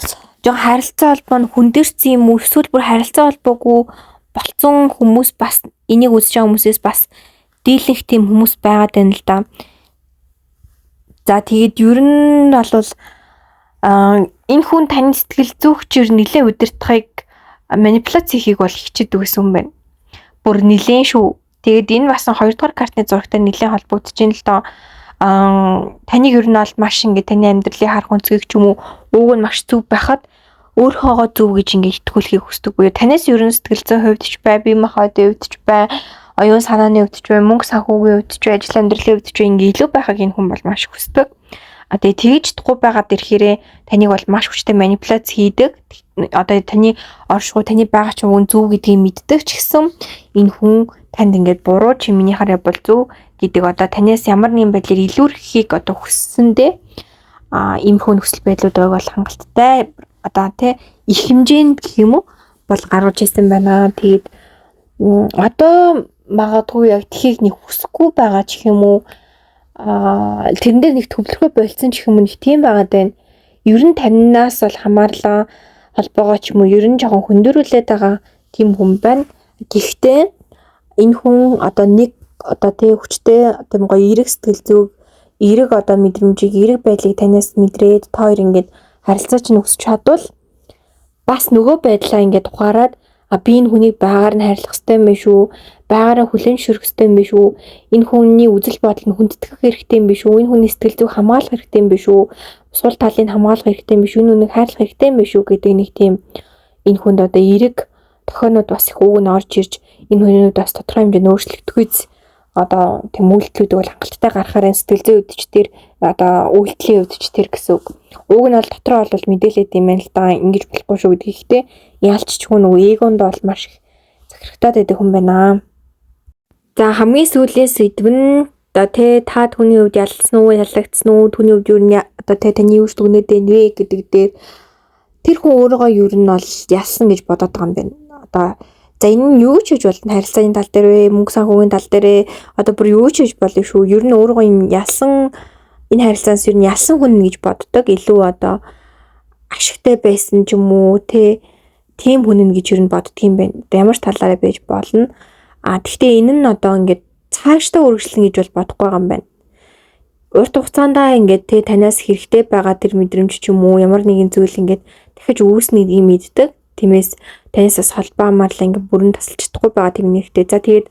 жоо харилцаа холбоо нь хүндэрсэн юм уу, эсвэл бүр харилцаа холбоогүй болцсон хүмүүс бас энийг үзэж байгаа хүмүүсээс бас дийлэх тийм хүмүүс байгаад байна л да. За тэгээд ер нь бол энэ хүн таны сэтгэл зүйчээр нэлээ удирдахыг манипуляц хийхийг бол хичээдэг гэсэн юм байна. Бүр нэлээд шүү. Тэгээд энэ бас 2 дугаар картны зурагтай нэлээд холбогдож байна л доо. Таныг ер нь бол маш ингэ таны амьдралыг харах үнцгийг ч юм уу ууг нь маш зөв байхад өөрхөөгөө зөв гэж ингэ итгүүлэхийг хүсдэг буюу танаас ер нь сэтгэл зүйн хувьд ч бай, бие махбодын хувьд ч бай, оюун санааны хувьд ч бай, мөнгө санхүүгийн хувьд ч бай, ажил амьдралын хувьд ч бай ингэ илүү байхыг энэ хүн бол маш хүсдэг. Тэгээ тэгж чадахгүй байгаад ирэхээрээ таныг бол маш хүчтэй манипуляц хийдэг. Одоо таны оршихуй таны байгаа ч үн зөв гэдгийг мэддэг ч гэсэн энэ хүн танд ингээд буруу чи миний хараа бол зөв гэдэг одоо танаас ямар нэгэн байдлаар илүүрхийг одоо хүссэндээ ийм хүн нөхцөл байдлууд бол хангалттай одоо тий их хэмжээнд гэх юм уу бол гаргаж ирсэн байна. Тэгээд одоо магадгүй яг тхийг нэг хүсэхгүй байгаа ч юм уу тэрэн дээр нэг төвлөрөө болцсон ч юм уу нэг тийм байгаад байна. Ер нь танаас бол хамаарлаа холбоогоо ч юм уу ер нь жоохон хөндөрүүлээд байгаа тийм хүн байна. Гэхдээ энэ хүн одоо нэг одоо тий хүчтэй тийм гоё эерэг сэтгэл зүг, эерэг одоо мэдрэмжийг, эерэг байдлыг танаас мэдрээд та хоёр ингээд харилцаа чинь өсч чадвал бас нөгөө байдлаа ингээд ухаарад би энэ хүнийг байгаар нь хайрлах хэрэгтэй юм биш үү? Байгаараа хүлээн зөвшөөрөх хэрэгтэй юм биш үү? Энэ хүний үзэл бодол нь хүндэтгэх хэрэгтэй юм биш үү? Энэ хүний сэтгэл зүйг хамгаалах хэрэгтэй юм биш үү? Сул талыг хамгаалах хэрэгтэй юм биш үү? Энэ хүнийг хайрлах хэрэгтэй юм биш үү гэдэг нэг тийм энэ хүнд одоо эерэг тохионууд бас их ууг нь орж ирж энэ хүнүүд бас тодорхой хэмжээнд өөрчлөгдөхүйц одоо тийм үйлдэлүүдийг бол хангалттай гаргахаар сэтгэл зүйн өвдөчтөр одоо үйлдэлийн өвдөчтөр гэсэн үг. Ууг нь бол дотроо бол мэдээлээд юм байна л да. Ингэж болохгүй шүү гэдэг. Гэхдээ яалч ч хүн нөгөө эгонд бол маш их захирагтаад байдаг хүн байна. За хамгийн сүүлийн сэдв нь одоо та түүний хувьд ялсан уу, ялагдсан уу, түүний хувьд юу нь одоо таны юу ч дүгнээд байна вэ гэдэг дээр тэр хүн өөрийгөө юу нь бол ялсан гэж бодоод байгаа юм байна. Одоо за энэ нь юу ч хийж болно, харилцааны тал дээр вэ, мөнгө санхүүгийн тал дээр одоо бүр юу ч хийж болно шүү. Ер нь өөрийгөө юм ялсан энэ харилцаанаас ер нь ялсан хүн гэж боддог. Илүү одоо ашигтай байсан ч юм уу тийм хүн гэж ер нь боддөг юм байна. Ямар ч талаараа байж болно. Гэхдээ энэ нь одоо ингээд цаашдаа үргэлжлэн гэж бол бодохгүй байгаа юм байна. Урт хугацаанд ингээд танаас хэрэгтэй байгаа тэр мэдрэмж ч юм уу ямар нэгэн зүйл ингээд дахиж үүснэ гэдгийг мэддэг. Тиймээс танаас холбоо хамаарлаа ингээд бүрэн тасалж чадахгүй байгаа тийм нэртэй. За тэгээд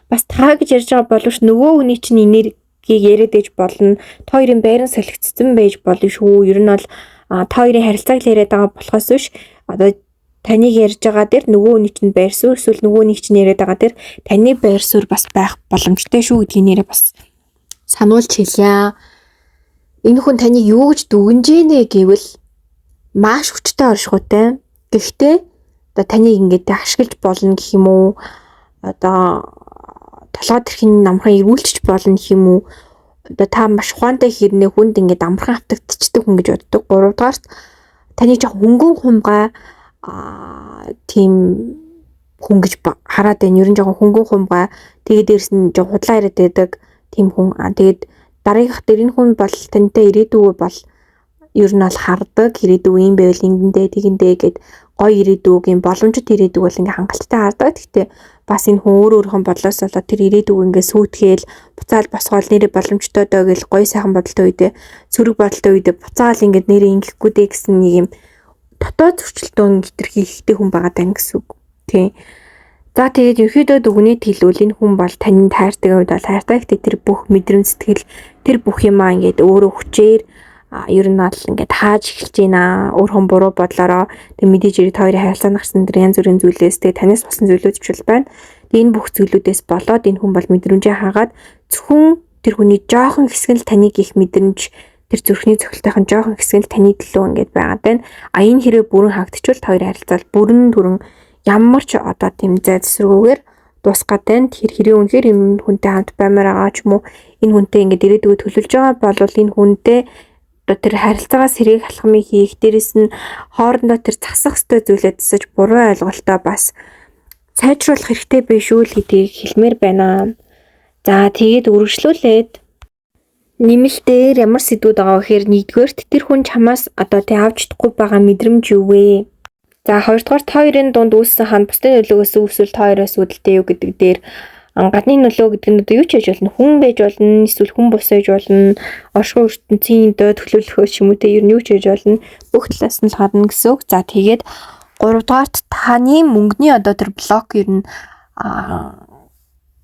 бас та гэж ярьж байгаа боловч нөгөө хүний чинь энергийг яриад ээж болно. Та хоёрын байран солигдсон байж болно шүү. Ер нь бол та хоёрын харилцааг яриад байгаа болохоос биш одоо таныг ярьж байгаа дээр нөгөө хүний чинь байр суурь эсвэл нөгөө нэг чинь яриад байгаа дээр таны байр суурь бас байх боломжтой шүү гэдгийг нэрээ бас сануулж хэлье. Энэ хүн таныг юу гэж дүгнэж ийнэ гэвэл маш хүчтэй оршихуйтай. Гэхдээ одоо таныг ингээд ашиглаж болно гэх юм уу? Одоо толгойд ирэх намхан эргүүлчих болно гэх юм уу? одоо та маш ухаантай хэрнээ хүнд ингээд амархан автагдчихдаг хүн гэж боддог. 3 дугаарт таны жоо хөнгөн хумгай тийм хүн гэж хараад байна. Ер нь жоохон хөнгөн хумгай тэгээд дээрс нь жоо худлаа яриад байдаг тийм хүн. Тэгээд дараагийнх дээр энэ хүн бол тантай ирээдүйг бол ер нь бол хардаг. Ирээдүйг юм байвал ингэндээ тэгэндээ гэд гоё ирээдүйг юм боломжит ирээдүйг бол ингээ хангалттай хардаг. Гэхдээ бас энэ хүн өөрийнхөө бодлоос болоод тэр ирээдүйг ингээ сүйтгэл буцаал босгоол нэрээ боломжтой доо гэл гоё сайхан бодолтой үедээ сөрөг бодолтой үедээ буцаал ингээ нэрээ ингэхгүй дээ гэсэн нэг юм дотоод зөрчилдөөн хэтэрхий ихтэй хүн байгаа даа гэсэн үг. Тий. За тэгээд ерөөдөө дүгнээд хэлвэл энэ хүн бол танин тайрдаг үед бол тайртай. Гэхдээ тэр бүх мэдрэмж сэтгэл тэр бүх юмаа ингээд өөрөө хүчээр ер нь бол ингээд хааж эхэлж байна. Өөрхөн буруу бодлороо тэг мэдээж ирээд хоёрын харилцаанд гарсан тэр янз бүрийн зүйлээс тэг танаас болсон зүйлүүд ч байна. Тэг энэ бүх зүйлүүдээс болоод энэ хүн бол мэдрэмжээ хаагаад зөвхөн тэр хүний жоохон хэсэг нь таныг их мэдрэмж тэр зүрхний цохилтойхон жоохон хэсэг нь таны төлөө ингээд байгаа тань. Энэ хэрэг бүрэн хаагдчихвал хоёрын харилцаа бүрэн түрэн ямар ч одоо тийм зай засваргүйгээр дуусгаад байна. Тэр хэрэг үнэхээр энэ хүнтэй хамт баймаар байгаа ч юм уу энэ хүнтэй ингээд ирээдүйд төлөвлөж байгаа бол энэ хүнтэй одоо тэр харилцаагаа сэргийг халахмыг хийх дээрэс нь хоорондоо тэр засах ёстой зүйлээ засаж буруу ойлголтоо бас сайжруулах хэрэгтэй биш үү гэдгийг хэлмээр байна. За тэгээд үргэлжлүүлээд нэмэлтээр ямар сэдвүүд байгаа вэ гэхээр нэгдүгээрт тэр хүн чамаас одоо тий авч чадахгүй байгаа мэдрэмж юу вэ? За хоёрдугаарт хоёрын дунд үүссэн хан бусдын нөлөөгөөс үүсвэл хоёроос үүдэлтэй юу гэдэг дээр гадны нөлөө гэдэг нь одоо юу ч хийж болно. Хүн байж болно, эсвэл хүн бус байж болно, оршихуй ертөнцийн дөө төлөвлөхөөс юм уу те ер нь юу ч хийж болно. Бүх талаас нь л харна гэсэн үг. За тэгээд 3 дугаарт таны мөнгөний одоо тэр блок ер нь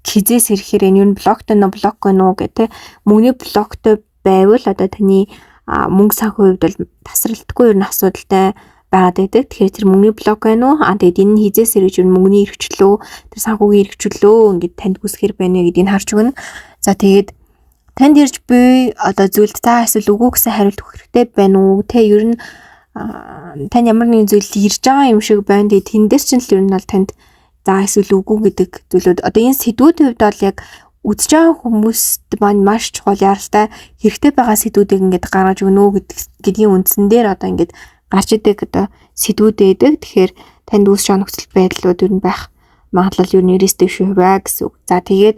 хизээс ирэхээр ер нь блоктой нөө блок гэнэ үү гэх те мөнгөний блоктой байвал одоо таны мөнгө санхүү хувьд бол тасралтгүй ер нь асуудалтай байгаад байдаг. Тэгэхээр тэр мөнгөний блок байна уу? Тэгээд энэ хизээс ирж ер нь мөнгөний эрхчлөө, тэр санхүүгийн эрхчлөө ингээд танд хүсгэр байна гэдгийг харж өгнө. За тэгээд танд ирж буй одоо зүйлд та эсвэл үгүй гэсэн хариулт өгөх хэрэгтэй байна уу? Тэ ер нь тань ямар нэгэн зүйл ирж байгаа юм шиг байна. Тэгээд тэндээс ч л ер нь бол танд за эсвэл үгүй гэдэг зүйлүүд одоо энэ сэдвүүдийн хувьд бол яг үзэж байгаа хүмүүст маань маш чухал яралтай хэрэгтэй байгаа сэдвүүдийг ингээд гаргаж өгнө гэдгийн үндсэн дээр одоо ингээд гарч идэг одоо сэдвүүд байдаг. Тэгэхээр танд үүсэж байгаа нөхцөл байдлууд ер нь байх магадлал ер нь 90% шүү бай гэсэн үг. За тэгээд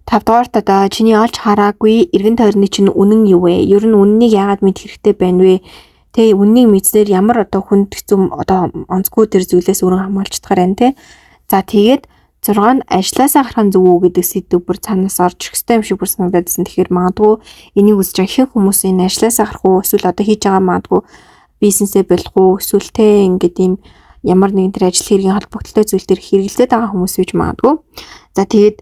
5 дугаарт одоо чиний олж хараагүй эргэн тойрны чинь үнэн юу вэ? Ер нь үннийг яагаад мэдэх хэрэгтэй байна вэ? Тэ үннийг мэдснээр ямар одоо хүнд хэцүү одоо онцгүй тэр зүйлээс өөрön хамгаалж чадгаар байна те. За тэгээд 6 нь ажилласаа гарах нь зөв үү гэдэг сэдв бүр цаанаас орж ирэх ёстой юм шиг бүр санагдадсан. Тэгэхээр магадгүй энийг үзэж байгаа ихэнх хүмүүс энэ ажилласаа гарах уу эсвэл одоо хийж байгаа магадгүй бизнесээ болох уу эсвэл те ингээд ийм ямар нэгэн тэр ажил хэргийн холбогдлолтой зүйл төр хэрэгэлдэж байгаа хүмүүс биш магадгүй. За тэгээд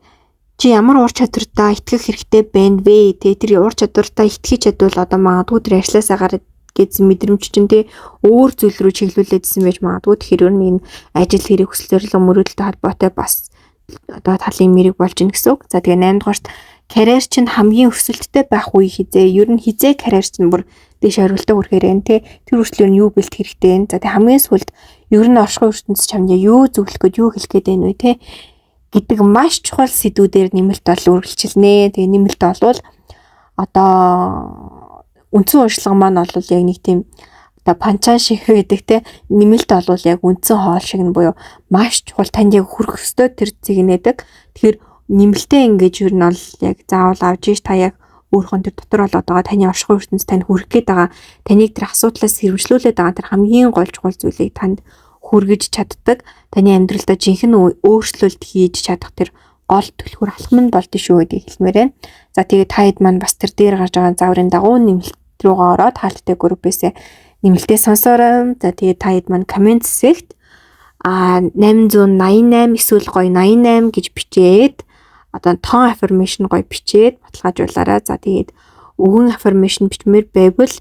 чи ямар ур чадвартаа итгэх хэрэгтэй байна вэ? Тэгээ тэр ур чадвартаа итгэж чадвал одоо магадгүй тэр ажилласаа гараад гэсэн мэдрэмж чинь те өөр зүйл рүү чиглүүлээдсэн байж магадгүй. Тэгэхээр ер нь энэ ажил хэрэг хүслэлтэй мөрөөдөлтэй холбоотой бас одоо талын мэрэг болж ийн гэсэн үг. За тэгээ 8 дугаарт карьер чинь хамгийн өсөлттэй байх үе хизээ. Ер нь хизээ карьер чинь бүр дэш хариултаа хүрэхээр байна те. Тэр хүртэл нь юу бэлт хэрэгтэй байна. За тэгээ хамгийн сүүлд ер нь оршихуй ертөнцийн чамд юу зөвлөх гээд юу хэлэх гээд байна вэ те гэдэг маш чухал сэдвүүдээр нэмэлт бол үргэлжилнэ. Тэгээ нэмэлт болвол одоо үндсэн уншлага маань бол яг нэг тийм одоо панчан шиг гэдэг те нэмэлт болвол яг үндсэн хоол шиг нь буюу маш чухал танд яг хүрэх ёстой тэр зэгнэдэг. Тэгэхээр нэмэлтээ ингэж юу нь бол яг заавал авж иж та яг өөрхөн тэр дотор болоод байгаа таны оршихуй ертөнцид тань хүрэх гээд байгаа таныг тэр асуудлаас сэрэмжлүүлээд байгаа тэр хамгийн гол чухал зүйлийг танд хүргэж чаддаг. Таны амьдралдаа жинхэнэ өөрчлөлт хийж чадах тэр гол түлхүүр алхам нь болд шүү гэдгийг хэлмээр байна. За тэгээд таад маань бас тэр дээр гарч байгаа зааврын дагуу нэмэлт руугаа ороод хаалттай группээс нэмэлтээ сонсоорой. За тэгээд таад маань коммент сект 888 эсвэл гоё 88 гэж бичээд одоо тон affirmation гоё бичээд баталгаажуулаарай. За тэгээд өгөн affirmation бичмээр байвал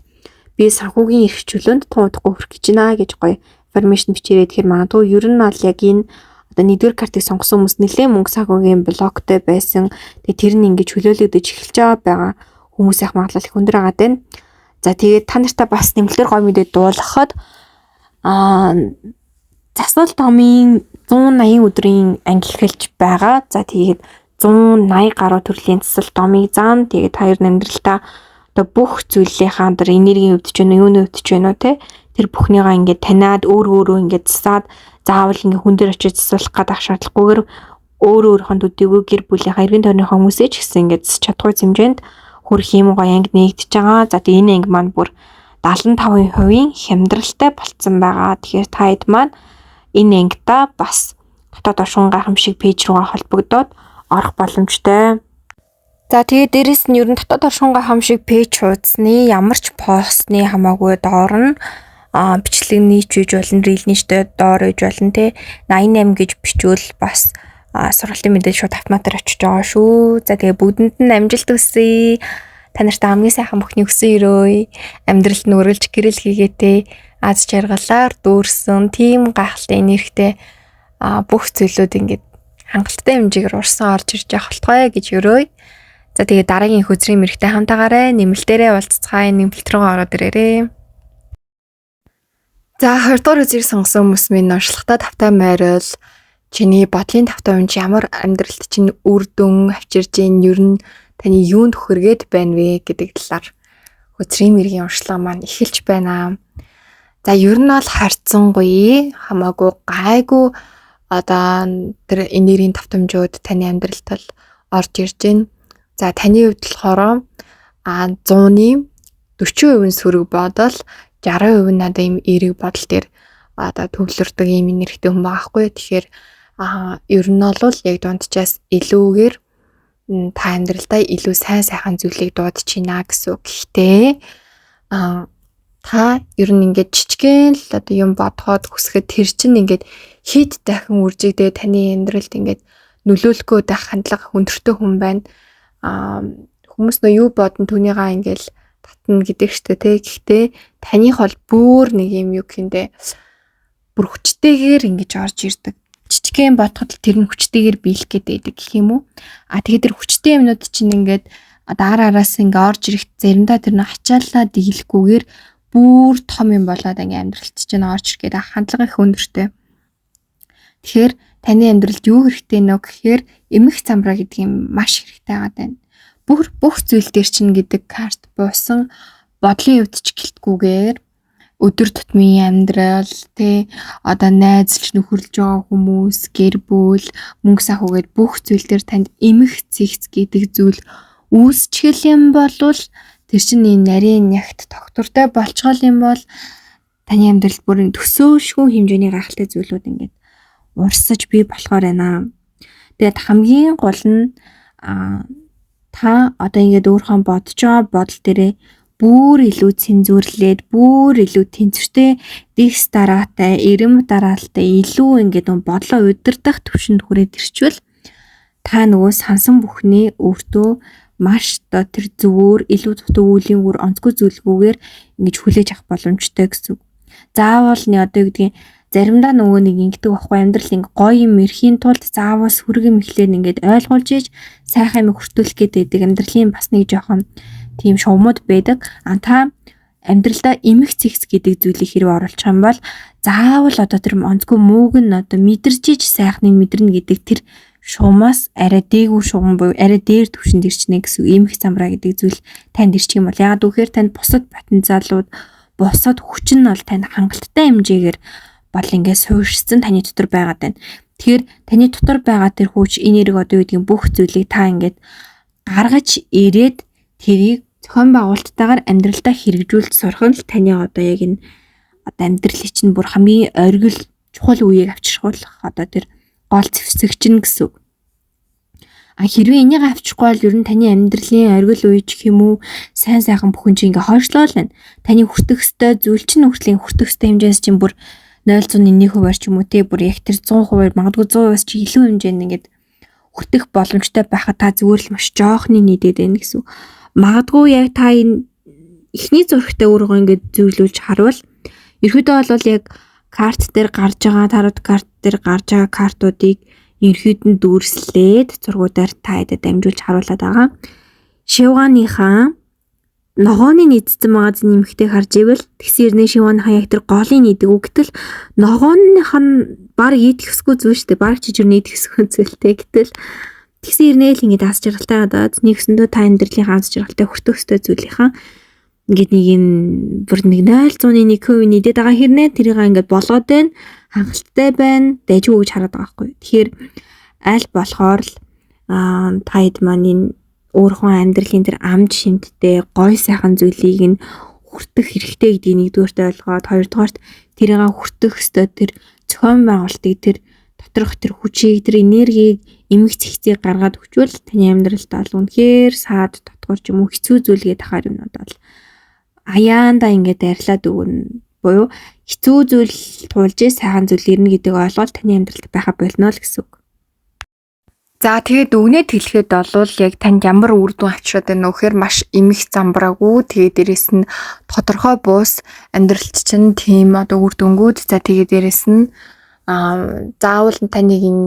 би санхүүгийн эрх чөлөөнд тун удахгүй хүрэх гэж байна гэж гоё affirmation бичээрэй. Тэгэхээр магадгүй ер нь бол яг энэ одоо нэгдүгээр картыг сонгосон хүмүүс нэлээд мөнгө санхүүгийн блоктой байсан. Тэгээд тэр нь ингэж хөлөөлөгдөж эхэлж байгаа хүмүүсийн магадлал их өндөр байгаа дээ. За тэгээд та нартай бас нэмэлтээр гоё мэдээ дуулгахад засвал томын 180 өдрийн анги эхэлж байгаа. За тэгээд 180 гаруй төрлийн цэцэл домыг заан. Тэгээд хоёр амьдралтаа одоо бүх зүйлийнхаа одоо энергийн өвдөж байна уу, юуны өвдөж байна уу те. Тэр бүхнийгаа ингээд таниад өөрөө ингээд засаад заавал ингээд хүн дээр очиж засуулах гэдэг шаардлагагүйгээр өөрийнхөө төдийгүй гэр бүлийнхаа эргэн тойрныхоо хүмүүсээ ч гэсэн ингээд засч чадахгүй хэмжээнд хүрх юм гоё ангид нэгдэж байгаа. За тэгээ энэ анги маань бүр 75% хямдралтай болцсон байгаа. Тэгэхээр та хэд маань энэ ангидаа бас дотоод оршин гайхамшиг пэйж руугаа холбогдоод орох боломжтой. За тэгээ дээрэс нь ер нь дотоод оршин гайхамшиг пэйж хуудасны ямар ч постны хамаагүй доор нь бичлэг нийч үйж болно, рилний штэ доор үйж болно те 88 гэж бичвэл бас сургалтын мэдээ шууд автоматар очиж байгаа шүү. За тэгээ бүгдэнд нь амжилт хүсье. Та нарт хамгийн сайхан бүхний өсөн өрөөе. Амьдралд нь үргэлж гэрэл хийгээтэй аз жаргалаар дүүрсэн тийм гайхалтай энергитэй бүх зүйлүүд ингээд хангалттай хэмжээгээр урсан орж ирж явах болтугай гэж өрөөе. За тэгээ дараагийн хөзрийн мэрэгтэй хамтаагаарай. Нэмэлтээрээ уулзцгаая. Нэмэлт рүү ороод ирээрэй. За 20 дугаар үзээр сонгосон хүмүүс минь онцлогтой тавтай майрал чиний бодлын 50% ямар амьдралд чинь үр дүн авчирж ийн ер нь таны юунд хүргээд байна вэ гэдэг талаар хөзрийн мэргийн уншлага маань эхэлж байна. За ер нь бол харьцангуй хамаагүй гайгүй одоо тэр энергийн давтамжууд таны амьдралд бол орж ирж байна. За таны хувьд болохоор 100-ны 40% сөрөг бодол 60% надад ийм эерэг бодол дээр одоо төвлөрдөг ийм энергитэй хүн байгаа хгүй. Тэгэхээр ер нь бол яг дунджаас илүүгээр та амьдралдаа илүү сайхан зүйлийг дуудаж байна гэсэн үг. Гэхдээ та ер нь ингээд жижигхэн л одоо юм бодоход хүсгэд тэр чинь ингээд хит дахин үржигдээ таны амьдралд ингээд нөлөөлөхөө байх хандлага өндөртэй хүн байна. Хүмүүс нөө юу бодон түүнийгаа ингээл татна гэдэг штэ тий. Гэхдээ таних бол бүр нэг юм юу гэхиндээ бүр хүчтэйгээр ингэж орж ирдэг. Жижигхэн бодоход тэр нь хүчтэйгээр биелэх гэдэг гэх юм уу. Тэгээд тэр хүчтэй юмнууд чинь ингээд араас ингээ орж ирэх заримдаа тэр нь ачааллаа дийлэхгүйгээр бүр том юм болоод ингээ амьдралт чинь орж ирэх гэдэг хандлага их өндөртэй. Тэгэхээр таны амьдралд юу хэрэгтэй нөө гэхээр эмх замбраа гэдэг юм маш хэрэгтэй байгаа даа. Бүх зүйл дээр чинь гэдэг карт буусан бодлын өвдөж гэлтгүүгээр өдөр тутмын амьдрал тэ одоо найзлж нөхөрлж байгаа хүмүүс гэр бүл мөнгө санхүүгээд бүх зүйл дээр танд эмх цэгц гэдэг зүйл үүсчихэл юм болвол тэр чинь энэ нарийн нягт тогтвортой болцгол юм бол таны амьдралд бүрэн төсөөлшгүй хэмжээний гайхалтай зүйлүүд ингээд урсаж бий болохоор байна. Тэгээд хамгийн гол нь та одоо ингээд өөрийнхөө бодож байгаа бодол дээрээ бүр илүү цензуурлээд бүр илүү тэнцвэртэй дихс дараатай эрэм дараалтай илүү ингээд бодлоо удирдах төвшөнд хүрээд ирчвэл та нөгөө сансан бүхний өөртөө маш одоо тэр зөвөр илүү дутуу үеийн үр онцгой зүйлгүйгээр ингэж хүлээж авах боломжтой гэсэн. Заавал нь одоо гэдгийг заримдаа нөгөө нэг ингэдэг байхгүй амьдрал ингэ гоё юм эрхийн тулд заавал сүргэм ихлээр ингээд ойлгуулж ийж сайхан юм хүртүүлэх гэдэг амьдралын бас нэг жоохон тийм шуумууд байдаг. Та амьдралдаа эмх цэгц гэдэг зүйлийг хэрэг оруулах юм бол заавал одоо тэр онцгой мууг нь одоо мэдэрч иж сайхныг мэдэрнэ гэдэг тэр шуумаас арай дээгүүр шугам буюу арай дээр төвшөнд ирчнэ гэсэн эмх замбраа гэдэг зүйл танд ирчих юм бол яагаад гэхээр танд бусад потенциалууд бусад хүч нь бол танд хангалттай хэмжээгээр бол ингээд суурьшсан таны дотор байгаад байна. Тэгэхээр таны дотор байгаа тэр хүч энерги одоо юу гэдгийг бүх зүйлийг та ингээд гаргаж ирээд тэрийг зохион байгуулалттайгаар амьдралдаа хэрэгжүүлж сурах нь таны одоо яг энэ одоо амьдралын чинь бүр хамгийн оргил чухал үеийг авчрахуулах одоо тэр гол зэвсэгч нь гэсэн. Хэрвээ энийг авчихгүй бол ер нь таны амьдралын оргил үе гэх юм уу сайн сайхан бүхэн чинь ингээ хойшлоо л байна. Таны хүртэх ёстой зүйл чинь хүртлийн хүртэх ёстой хэмжээс чинь бүр 0.1%-аар ч юм уу те бүр яг тэр 100% магадгүй 100%-аас чи илүү хэмжээнд ингээд хүртэх боломжтой байхад та зүгээр л маш жоохны нийтэд байна гэсэн. Магадгүй яг та энэ эхний зурагтай өөрийгөө ингээд зөвлүүлж харвал ерөөдөө бол яг карт дээр гарч байгаа тарот карт дээр гарч байгаа картуудыг ерөөд нь дүүрслээд зургуудаар та хэдэд дамжуулж харуулад байгаа. Шивганыхаа ногооны нийцсэн байгаа нэмэгтэй харж ивэл тэгсэн ирнэ шивганы хаяг тэр голын нийдэг үгтэл ногооных нь баг идэх хэсгүй зүйл шүү дээ. Баг чижир нийдэх хэсгүй зүйлтэй гэтэл Тэгсэн ирнээл ингээд аз жаргалтай гадаад нэгсэндөө та амьдралын аз жаргалтай хүртэх ёстой зүйлийнхаа ингээд нэг нь бүр нэг 0.1% нийтэд байгаа хэрнээ тэрийг ингээд болгоод байна. Хангалттай байна. Дайжгүй гэж хараад байгаа байхгүй. Тэгэхээр аль болохоор л та хэд маань энэ өөрхөн амьдралын тэр амж шимттэй гой сайхан зүйлийг нь хүртэх хэрэгтэй гэдгийг нэгдүгээрт ойлгоод хоёрдугаарт тэрийг хүртэх ёстой тэр зохион байгуулалтыг тэр доторх тэр хүчийг тэр энергийг эмгэг зэгцийг гаргаад өгчвөл таны амьдралд бол үнэхээр саад дотгор ч юм уу хэцүү зүйлгээд ахаар юмнууд бол аяанда ингээд арилаад өгнө буюу хэцүү зүйл туулж сайхан зүйл ирнэ гэдэг ойлголт таны амьдралд байха болно л гэсэн үг. За тэгээд өгнөд хэлэхэд бол яг танд ямар үр дүн авчираад байна вэ гэхээр маш эмх замбраагүй тэгээд дээрэс нь тодорхой буус амьдралт чинь тийм одоо үр дүнгууд за тэгээд дээрэс нь заавал таныг ин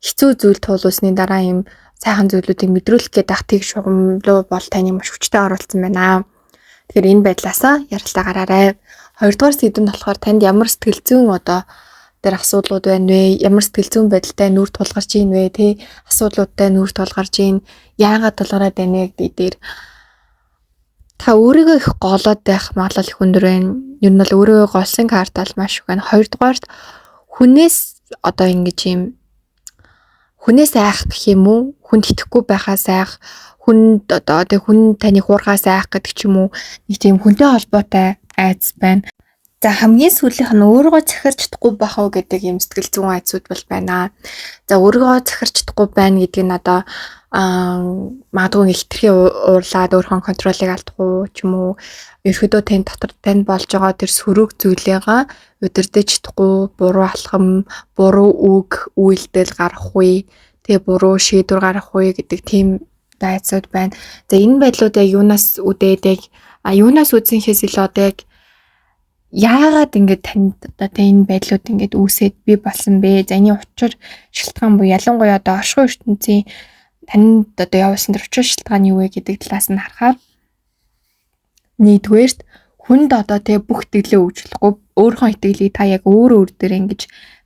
хэцүү зүйл туулсны дараа юм сайхан зүйлүүдийг мэдрүүлэх гэдэг ах тийг шугамлуу бол таны маш хүчтэй оруулсан байна. Тэгэхээр энэ байдлаасаа ярилцлаа гараарай. Хоёрдугаар сэдв нь болохоор танд ямар сэтгэл зүйн одоо тэр асуудлууд байна вэ? Ямар сэтгэл зүйн байдалтай нүүр тулгарч ийн вэ? Тэ асуудлуудтай нүүр тулгарч ийн яагаад тулгараад байна гэдэг дээр та өөрийгөө их голоод байх магадлал их өндөр байна. Ер нь бол өөрийгөө голсон карт бол маш их байна. Хоёрдугаарт хүнээс одоо ингэж юм хүнээс айх гэх юм уу? Хүнд итгэхгүй байхаас айх, хүнд одоо тэг хүн таны хуурхаас айх гэдэг ч юм уу? Нэг тийм хүнтэй холбоотой айц байна. За хамгийн сүүлийнх нь өөрийгөө захирч чадахгүй байх уу гэдэг юм сэтгэл зүйн айцуд бол байна. За өөрийгөө захирч чадахгүй байна гэдэг нь одоо магадгүй хитрхи уурлаад өөрийнхөө контролыг алдахгүй ч юм уу ерөөдөө тань дотор тань болж байгаа тэр сөрөг зүйлээгаа удирдах чадахгүй, буруу алхам, буруу үг, үйлдэл гарах үе, тэгээ буруу шийдвэр гарах үе гэдэг тийм айцуд байна. За энэ байдлуудыг юунаас үдээд яг юунаас үдсэнхээс илүү одоо яг яагаад ингэж танд одоо энэ байдлууд ингэж үүсээд би болсон бэ? За энэ учир шалтгаан буюу ялангуяа одоо оршихуй ертөнцийн танд одоо явуулсан тэр учир шалтгаан юу вэ гэдэг талаас нь харахаар нэгдүгээрт хүнд одоо тэг бүх итгэлээ өгчлөхгүй өөрийнхөө итгэлийг та яг өөр дээр ингэж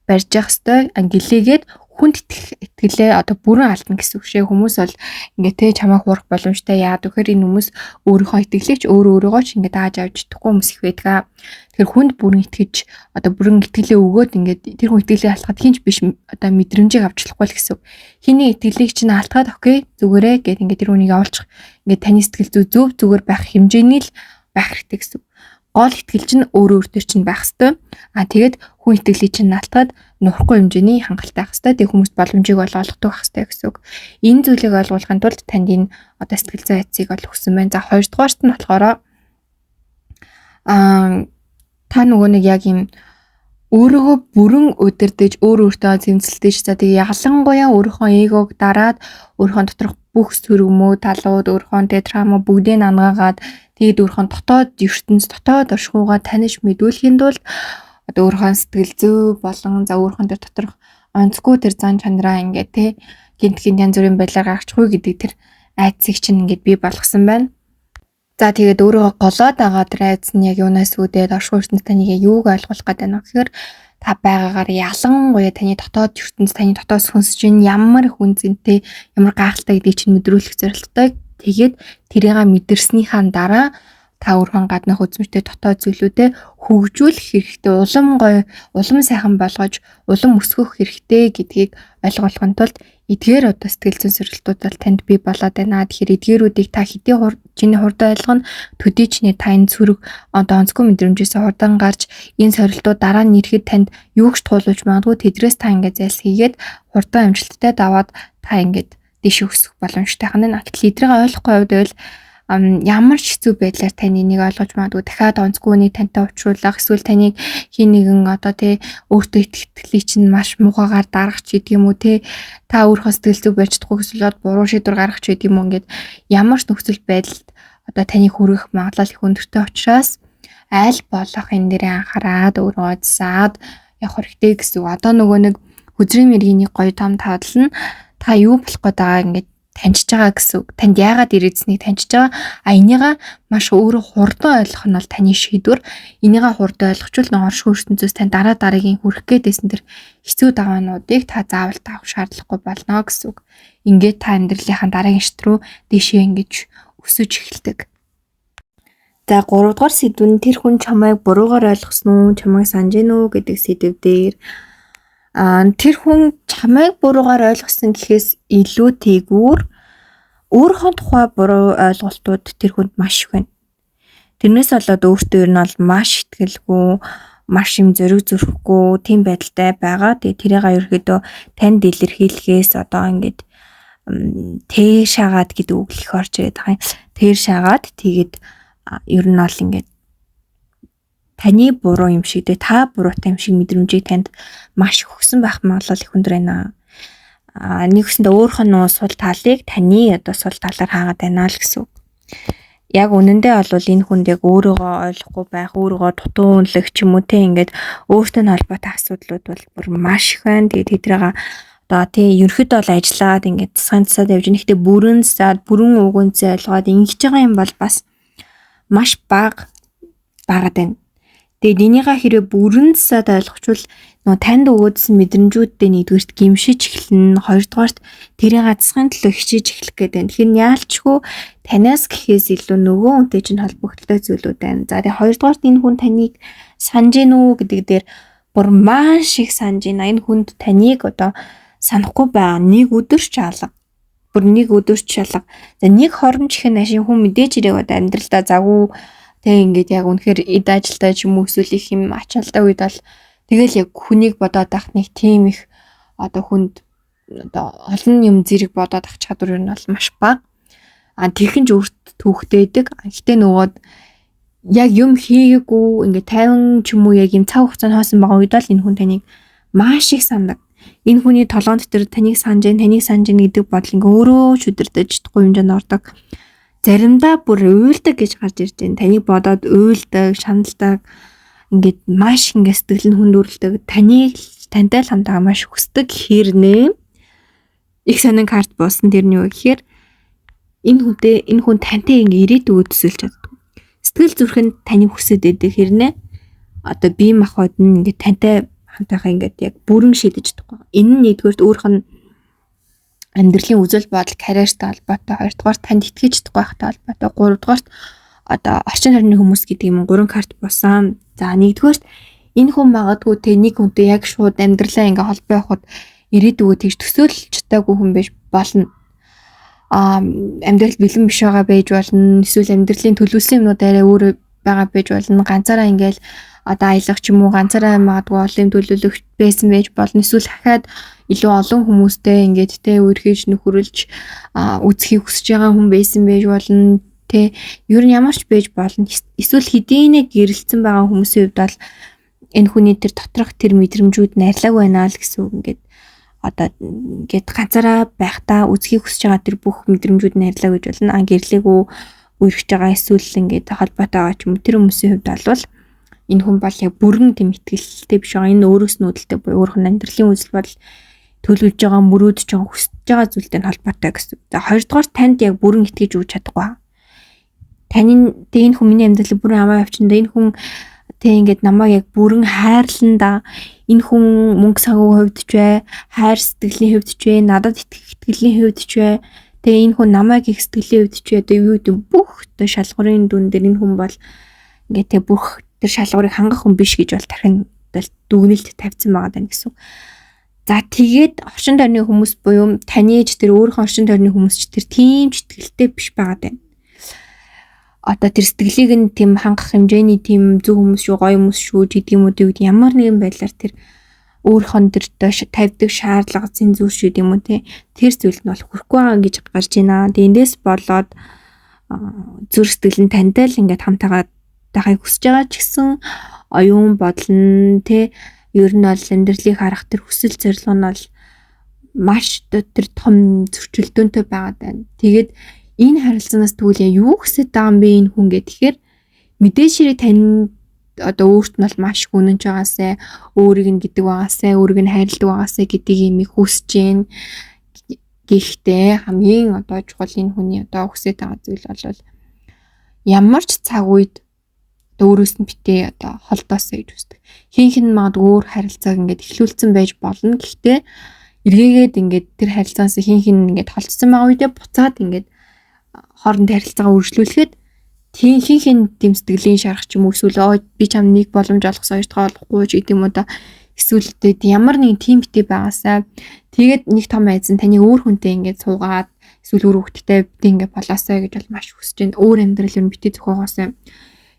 барьж явах ёстой. Гэлээгээд хүнд итгэлээ одоо бүрэн алдна гэсэн үг шээ. Хүмүүс бол ингээ тэ чамайг хуурах боломжтой яагаад гэхээр энэ хүмүүс өөрийнхөө итгэлийг ч өөрөөгөө ч ингээ дааж авч чадахгүй хүмүүс их байдаг. Тэгэхээр хүнд бүрэн итгэж одоо бүрэн итгэлээ өгөөд ингээ тэр хүн итгэлээ алдахад хинч биш одоо мэдрэмжийг авчлахгүй л гэсэн үг. Хиний итгэлийг чинь алдахад окей зүгээрээ гэд ингээ тэр хүнийг явуулчих. Ингээ таны сэтгэл зүй зөв зүгээр байх хэмжээний л байх хэрэгтэй гэсэн үг. Гол итгэл чинь өөр төр чинь байх хэвээр. Тэгээд хүн итгэлийг чинь наалтаад нурахгүй хэмжээний хангалттай байх хэвээр. Тэг хүмүүст боломжийг бол олгодог байх хэвээр гэсэн үг. Энэ зүйлийг ойлгуулахын тулд танд энэ одоо сэтгэл зүйн айцыг ол өгсөн байна. За хоёрдугаарт нь болохоор та нөгөө нэг яг юм өөрийгөө бүрэн удирдах, өөртөө зэмцэлдэж за тэгээ ялангуяа өөрийнхөө эгог дараад өөрийнхөө доторх бүх сөргмөө, талууд, өөрийнхөө трама бүгдийг ангаагаад тэгээд өөрийнхөө дотоод ертөнц, дотоод оршихуйгаа таних мэдүүлэхийн тулд одоо өөрийнхөө сэтгэл зүй болон за өөрийнхөө доторх онцгүй тэр зан чанараа ингээд те гинтгийн янз бүрийн байдлаар гаргачихгүй гэдэг тэр айцыг чинь ингээд бий болгосон байна. За тэгээд өөрөө голоод байгаа тэр айц нь яг юунаас үүдээд оршихуй ертөнц таныг юуг ойлгуулах гэдэг нь гэхээр та байгаагаар ялангуяа таны дотоод ертөнц, таны дотоод сүнс чинь ямар их үнцэнтэй, ямар гайхалтай гэдгийг чинь мэдрүүлэх зорилготой. Тэгээд тэрийг мэдэрснийхаа дараа та өөрхөн гаднах үзмжтэй дотоод зүйлүүдэд хөгжүүлэх хэрэгтэй, улам гоё, улам сайхан болгож, улам өсгөх хэрэгтэй гэдгийг ойлгуулахын тулд эдгээр одоо сэтгэл зүйн сорилтууд бол танд бий болоод байна. Тэгэхээр эдгээрүүдийг та хэдийн чиний хурдан ойлгоно, төдий чиний та энэ цүрэг одоо онцгой мэдрэмжээс хурдан гарч энэ сорилтууд дараа нь ирэхэд танд юу ч туулж магадгүй тэдрээс та ингээд зайлс хийгээд хурдан амжилттай даваад та ингээд дэш өсөх боломжтой хана. Гэтэл эдрийг ойлгохгүй байвал ямар ч хэцүү байдлаар таны нэг ойлгож магадгүй дахиад онцгүй нэг тантай уулзруулах эсвэл таныг хин нэгэн одоо тий өөртөө итгэлийг чинь маш муухайгаар дарах ч гэдэг юм уу тий та өөрийнхөө сэтгэл зүй барьж чадахгүй эсвэл буруу шийдвэр гаргах ч гэдэг юм уу ингээд ямар ч нөхцөл байдалд одоо таны хүрэх магадлал их өндөртэй учраас аль болох энэ дээрээ анхаарад өөрөө заад явах хэрэгтэй гэсэн. Одоо нөгөө нэг хүзрийн мэргийн нэг гоё том тавдал нь та юу болох гээд байгаа ингээд таньж байгаа гэсэн үг. Танд яагаад ирээдсэнийг таньж байгаа. Энийгээ маш өөрөө хурдан ойлгох нь бол таны шийдвэр. Энийгээ хурдан ойлгочвол оршин ертөнцөөс тань дараа дараагийн хүрэх гээдсэн тэр хэцүү даваануудыг та заавал тавах шаардлагагүй болно гэсэн үг. Ингээд та амьдралынхаа дараагийн шат руу дэшээ ингэж өсөж эхэлдэг. За 3 дугаар сэдв нь тэр хүн чамайг буруугаар ойлгосон уу, чамайг санаж гин үү гэдэг сэдв дээр тэр хүн чамайг буруугаар ойлгосон гэхээс илүүтэйгүүр өөрийнхөө тухай буруу ойлголтууд тэр хүнд маш их байна. Тэрнээс болоод өөртөө ер нь бол маш ихтгэлгүй, маш юм зориг зөрөхгүй тийм байдалтай байгаа. Тэгээ тэрийг ерөөхдөө танд илэрхийлэхээс одоо ингээд тэр шагаад гэдэг үг их орж ирээд байгаа юм. Тэр шагаад тэгээд ер нь бол ингээд таны буруу юм шиг та буруутай юм шиг мэдрэмжийг танд маш өгсөн байх магадлал их өндөр байна. Нэгсэндээ өөрийнх нь сул талыг таны одоо сул талаар хаагаад байна л гэсэн үг. Яг үнэндээ бол энэ хүнд яг өөрийгөө ойлгохгүй байх, өөрийгөө дутуу үнэлэх ч юм уу те ингээд өөртөө холбоотой асуудлууд бол бүр маш их байна. Тэгээд тэдрээга одоо тий ерөнхийдөө бол ажиллаад ингээд засгийн засаад явж нэгтээ бүрэн угунцээ ойлгоод ингэж байгаа юм бол бас маш бага байгаад байна. Тэгээд энийгээ хэрэг бүрэн засаад ойлгочвол танд өгөөдсөн мэдрэмжүүдтэй нэгдүгээрт гимшиж эхэлнэ, хоёрдугаарт тэрийг засахын төлөө хичээж эхлэх гэдэг байна. Тэгэхээр яалчгүй танаас гэхээс илүү нөгөө хүнтэй чинь холбогдолтой зүйлүүд байна. За тэгээд хоёрдугаарт энэ хүн таныг санаж гин үү гэдэг дээр бүр маш их санаж гин. Энэ хүнд таныг одоо санахгүй байгаа нэг өдөр ч алга. Бүр нэг өдөр ч алга. За нэг хоромж их нашин хүн мэдээж ирэх одоо амьдралдаа завгүй тэг ингээд яг үнэхээр эд ажилтаа ч юм уу эсвэл их юм ачаалтай үед бол тэгэл яг хүнийг бодоод авах нэг тийм их одоо хүнд одоо олон юм зэрэг бодоод авах чадвар нь бол маш бага. Тэрхэн ч өөрт түүхтэйдэг. Гэтэ нөгөөд яг юм хийгээгүй ингээд 50 ч юм уу яг юм цаг хугацаанд хоосон байгаа үед л энэ хүн таныг маш их сандаг. Энэ хүний толгоон дотор таныг санаж гэдэг бодол ингээ өөрөө ч өдөртөж чадахгүй хэмжээнд ордог. Заримдаа бүр уйлдаг гэж гарч ирж байна. Таныг бодоод уйлдаг, шаналдаг. Ингээд маш ингээ сэтгэл нь хүндүрэлдэг. Тантай л хамтаа маш хүсдэг хэрнээ. Их сонин карт буусан тэр нь юу гэхээр энэ хүн тантай ингээ ирээдүйг төсөөлж чаддаг. Сэтгэл зүрхэнд таныг хүсэж байдаг хэрнээ. Одоо бие махбод нь ингээ тантай хамтаахаа ингээд яг бүрэн шийдэж чадахгүй. Энэ нь нэгдүгээрт өөрийнх нь амьдралын үзэл бодол, карьертай холбоотой, хоёрдугаар танд итгэж чадахгүй байхтай холбоотой, гуравдугаарт одоо орчин тойрны хүмүүс гэдэг юм 3 карт буусан. За нэгдүгээрт энэ хүн магадгүй те нэг хүнтэй яг шууд амьдралаа ингээ холбоо явахад ирээдүгөө тэгж төсөөлж чадаагүй хүн байж болно. Амьдрал бэлэн биш байгаа байж болно. Эсвэл амьдралын төлөвлөсөн юмнууд арай өөр байгаа байж болно. Ганцаараа ингээл одоо аялах ч юм уу ганцаараа магадгүй олон төлөвлөх байсан байж болно. Эсвэл хахад илүү олон хүмүүстэй ингээд те үргэлж нөхөрлж үзхийг хүсэж байгаа хүн байсан байж болно. Тэ ер нь ямар ч байж болно. Эсвэл хэдийнэ гэрэлцсэн байгаа хүмүүсийн хувьд бол энэ хүний тэр доторх тэр мэдрэмжүүд нарилаг байна л гэсэн үг. Ингээд одоо ингээд ганцаараа байхдаа үзхийг хүсэж байгаа тэр бүх мэдрэмжүүд нарилаг гэж болно. Гэрлээгүү үргэж байгаа эсвэл ингээд холбоотой байгаа ч юм тэр хүмүүсийн хувьд бол энэ хүн бол яг бүрэн тэм итгэлтэй биш байгаа. Энэ өөрөөс нь үүдэлтэй буюу өөрөх нь амьдралын үзэл бодол төлөвлөж байгаа мөрөөдөж байгаа хүсэж байгаа зүйлтэй холбоотой гэсэн. За хоёрдугаар танд яг бүрэн итгэж өгч чадахгүй. Энэ хүн миний амьдралыг бүрэн аваа явчихна. Энэ хүн тэг ингээд намайг яг бүрэн хайрлан да. Энэ хүн мөнгө санхүүгийн хувьд ч бай, хайр сэтгэлийн хувьд ч бай, надад итгэлийн хувьд ч бай. Тэгээ энэ хүн намайг их сэтгэлийн хувьд ч бай. Одоо юу гэдэг бүх одоо шалгуурын дүн дээр энэ хүн бол ингээд тэг бүх тэр шалгуурыг хангах хүн биш гэж бол тархин дүгнэлт тавьсан байгаа даа гэсэн. За тэгээд орчин тойрны хүмүүс буюу таны ээж тэр өөрийнхөө орчин тойрны хүмүүс ч тэр тийм ч итгэлтэй биш байгаа даа. Одоо тэр сэтгэлийг нь тийм хангах хэмжээний тийм зөв хүмүүс шүү, гоё хүмүүс шүү гэдэг юм уу гэдэг ямар нэгэн байдлаар тэр өөрийнхөө тэр тавьдаг шаардлага зэнзүүр шүү гэдэг юм уу тэр зүйлд нь бол хүрэхгүй байгаа гэж гарч байна. Эндээс болоод зүрх сэтгэл нь тантай л ингээд хамтаагаад байхыг хүсэж байгаа ч гэсэн оюун бодол нь ер нь бол амьдралыг харах тэр хүсэл зорилго нь бол маш тэр том зөрчилдөөнтэй байгаад байна. Тэгээд энэ харилцаанаас тэгвэл юу хүсэж байгаа юм бэ энэ хүн гэхээр мэдээж хэрэг тань одоо өөрт нь бол маш гүнэж байгаасай, өөрийг нь гэдэг байгаасай, өөрийг нь хайрладаг байгаасай гэдгийг юм хүсэж гин. Гэхдээ хамгийн одоо чухал энэ хүний одоо хүсэж байгаа зүйл бол ямар ч цаг үед өөрөөс нь битээ одоо холдоосоо гэж үздэг. Хинх нь магадгүй өөр харилцааг ингээд эхлүүлсэн байж болно. Гэхдээ эргээгээд ингээд тэр харилцаанаас хинх нь ингээд холдсон байгаа үедээ буцаад ингээд хоорондын харилцаагаа үргэлжлүүлэхэд хинх тийм сэтгэлийн шарах ч юм уу эсвэл би чам нэг боломж олгосон хоёр дахь олохгүй ч гэдэг юм уу да эсвэл ямар нэгэн тим битээ байгаасаа тэгээд нэг том айзан таны өөр хүнтэй ингээд суугаад эсвэл өөр хүүхдтэй битээ ингээд болоосаа гэж бол маш хүсэж байна. Өөр амьдрал юм битээ зохиогоосаа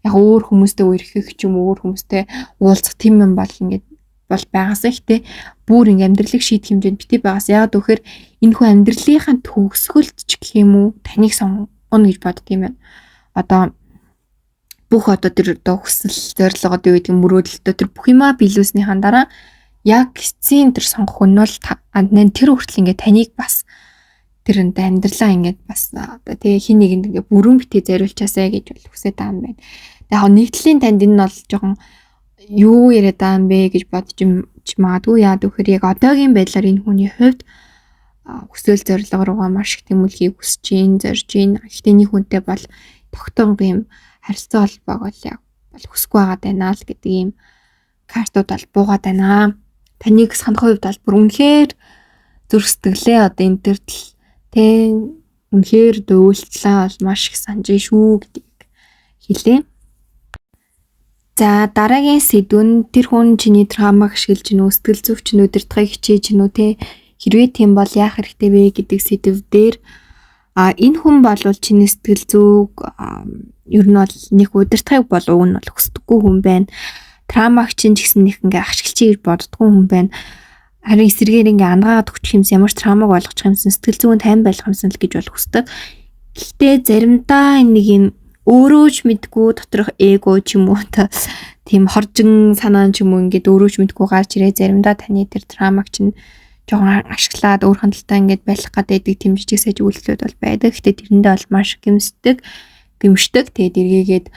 яг өөр хүмүүстэй үерхэх ч юм уу өөр хүмүүстэй уулзах тийм юм бол ингээд бол байгаасаа ихтэй бүр ингээд амьдралыг шийдэх хэмжээнд битээ байгаас яг үхээр энэ хүн амьдралынхаа төгсгөлт ч гэх юм уу таныг сонгоно гэж бодд юм байна. Одоо бүх одоо тэр одоо хүсэл зорилго одоо юу гэдэг мөрөөдөлтөө тэр бүх юмаа биелүүлснийхаа дараа яг эцсийн тэр сонгох нь бол тэр хүртэл ингээд таныг бас тэр амьдралаа ингээд бас одоо тэгээ хин нэгэнд ингээд бүрэн битээ зориулчаасаа гэж бол хүсэж байгаа юм байна. Тэгээ яг нэгдлийн танд энэ нь бол жоохон юу яриад байгаа юм бэ гэж бодож магадгүй яа гэхээр яг одоогийн байдлаар энэ хүний хувьд хүсэл зорилго руугаа маш их тэмүүлгийг хүсэж гин зорж гин. Гэхдээ нэг хүнтэй бол тогтоон юм харилцаа холбоог бол яг хүсэхгүй байгаад байна л гэдэг ийм картууд бол буугаад байна. Таныг санах хувьд бол бүр үнэхээр зүрх сэтгэлээ одоо энэ төрөл тэ үнэхээр дөөлтлээ бол маш их санаж шүү гэдгийг хэлээ. За дараагийн сэдв нь тэр хүн чиний травмаг ашиглаж гинүү сэтгэл зүйч нь удирдахыг хичээж гинүү тэ хэрвээ тийм бол яах хэрэгтэй вэ гэдэг сэдв дээр энэ хүн бол чиний сэтгэл зүг ер нь бол нэг удирдахыг бол уг нь бол хүсдэггүй хүн байна. Травмаг чинь ч гэсэн нэг ингээ ашиглачий гэж боддгоо хүн байна. Харин эсрэгээр ингээ ангаагаад өгчих юмс ямар ч травмаг болгочих юмсан сэтгэл зүйн тайван байх юмсан л гэж бол хүсдэг. Гэхдээ заримдаа энэ нэг юм өөрөө ч мэдгүй доторх эго ч юм уу та тийм хоржин санаа ч юм уу ингээд өөрөө ч мэдгүй гарч ирээ заримдаа таны тэр травмаг чинь жоохон ашиглаад өөр хандлтаа ингээд байх гэдэг тийм жижиг саж үйлдэлүүд бол байдаг. Гэхдээ тэрэндээ бол маш гимшдэг. Тэгээд эргээгээд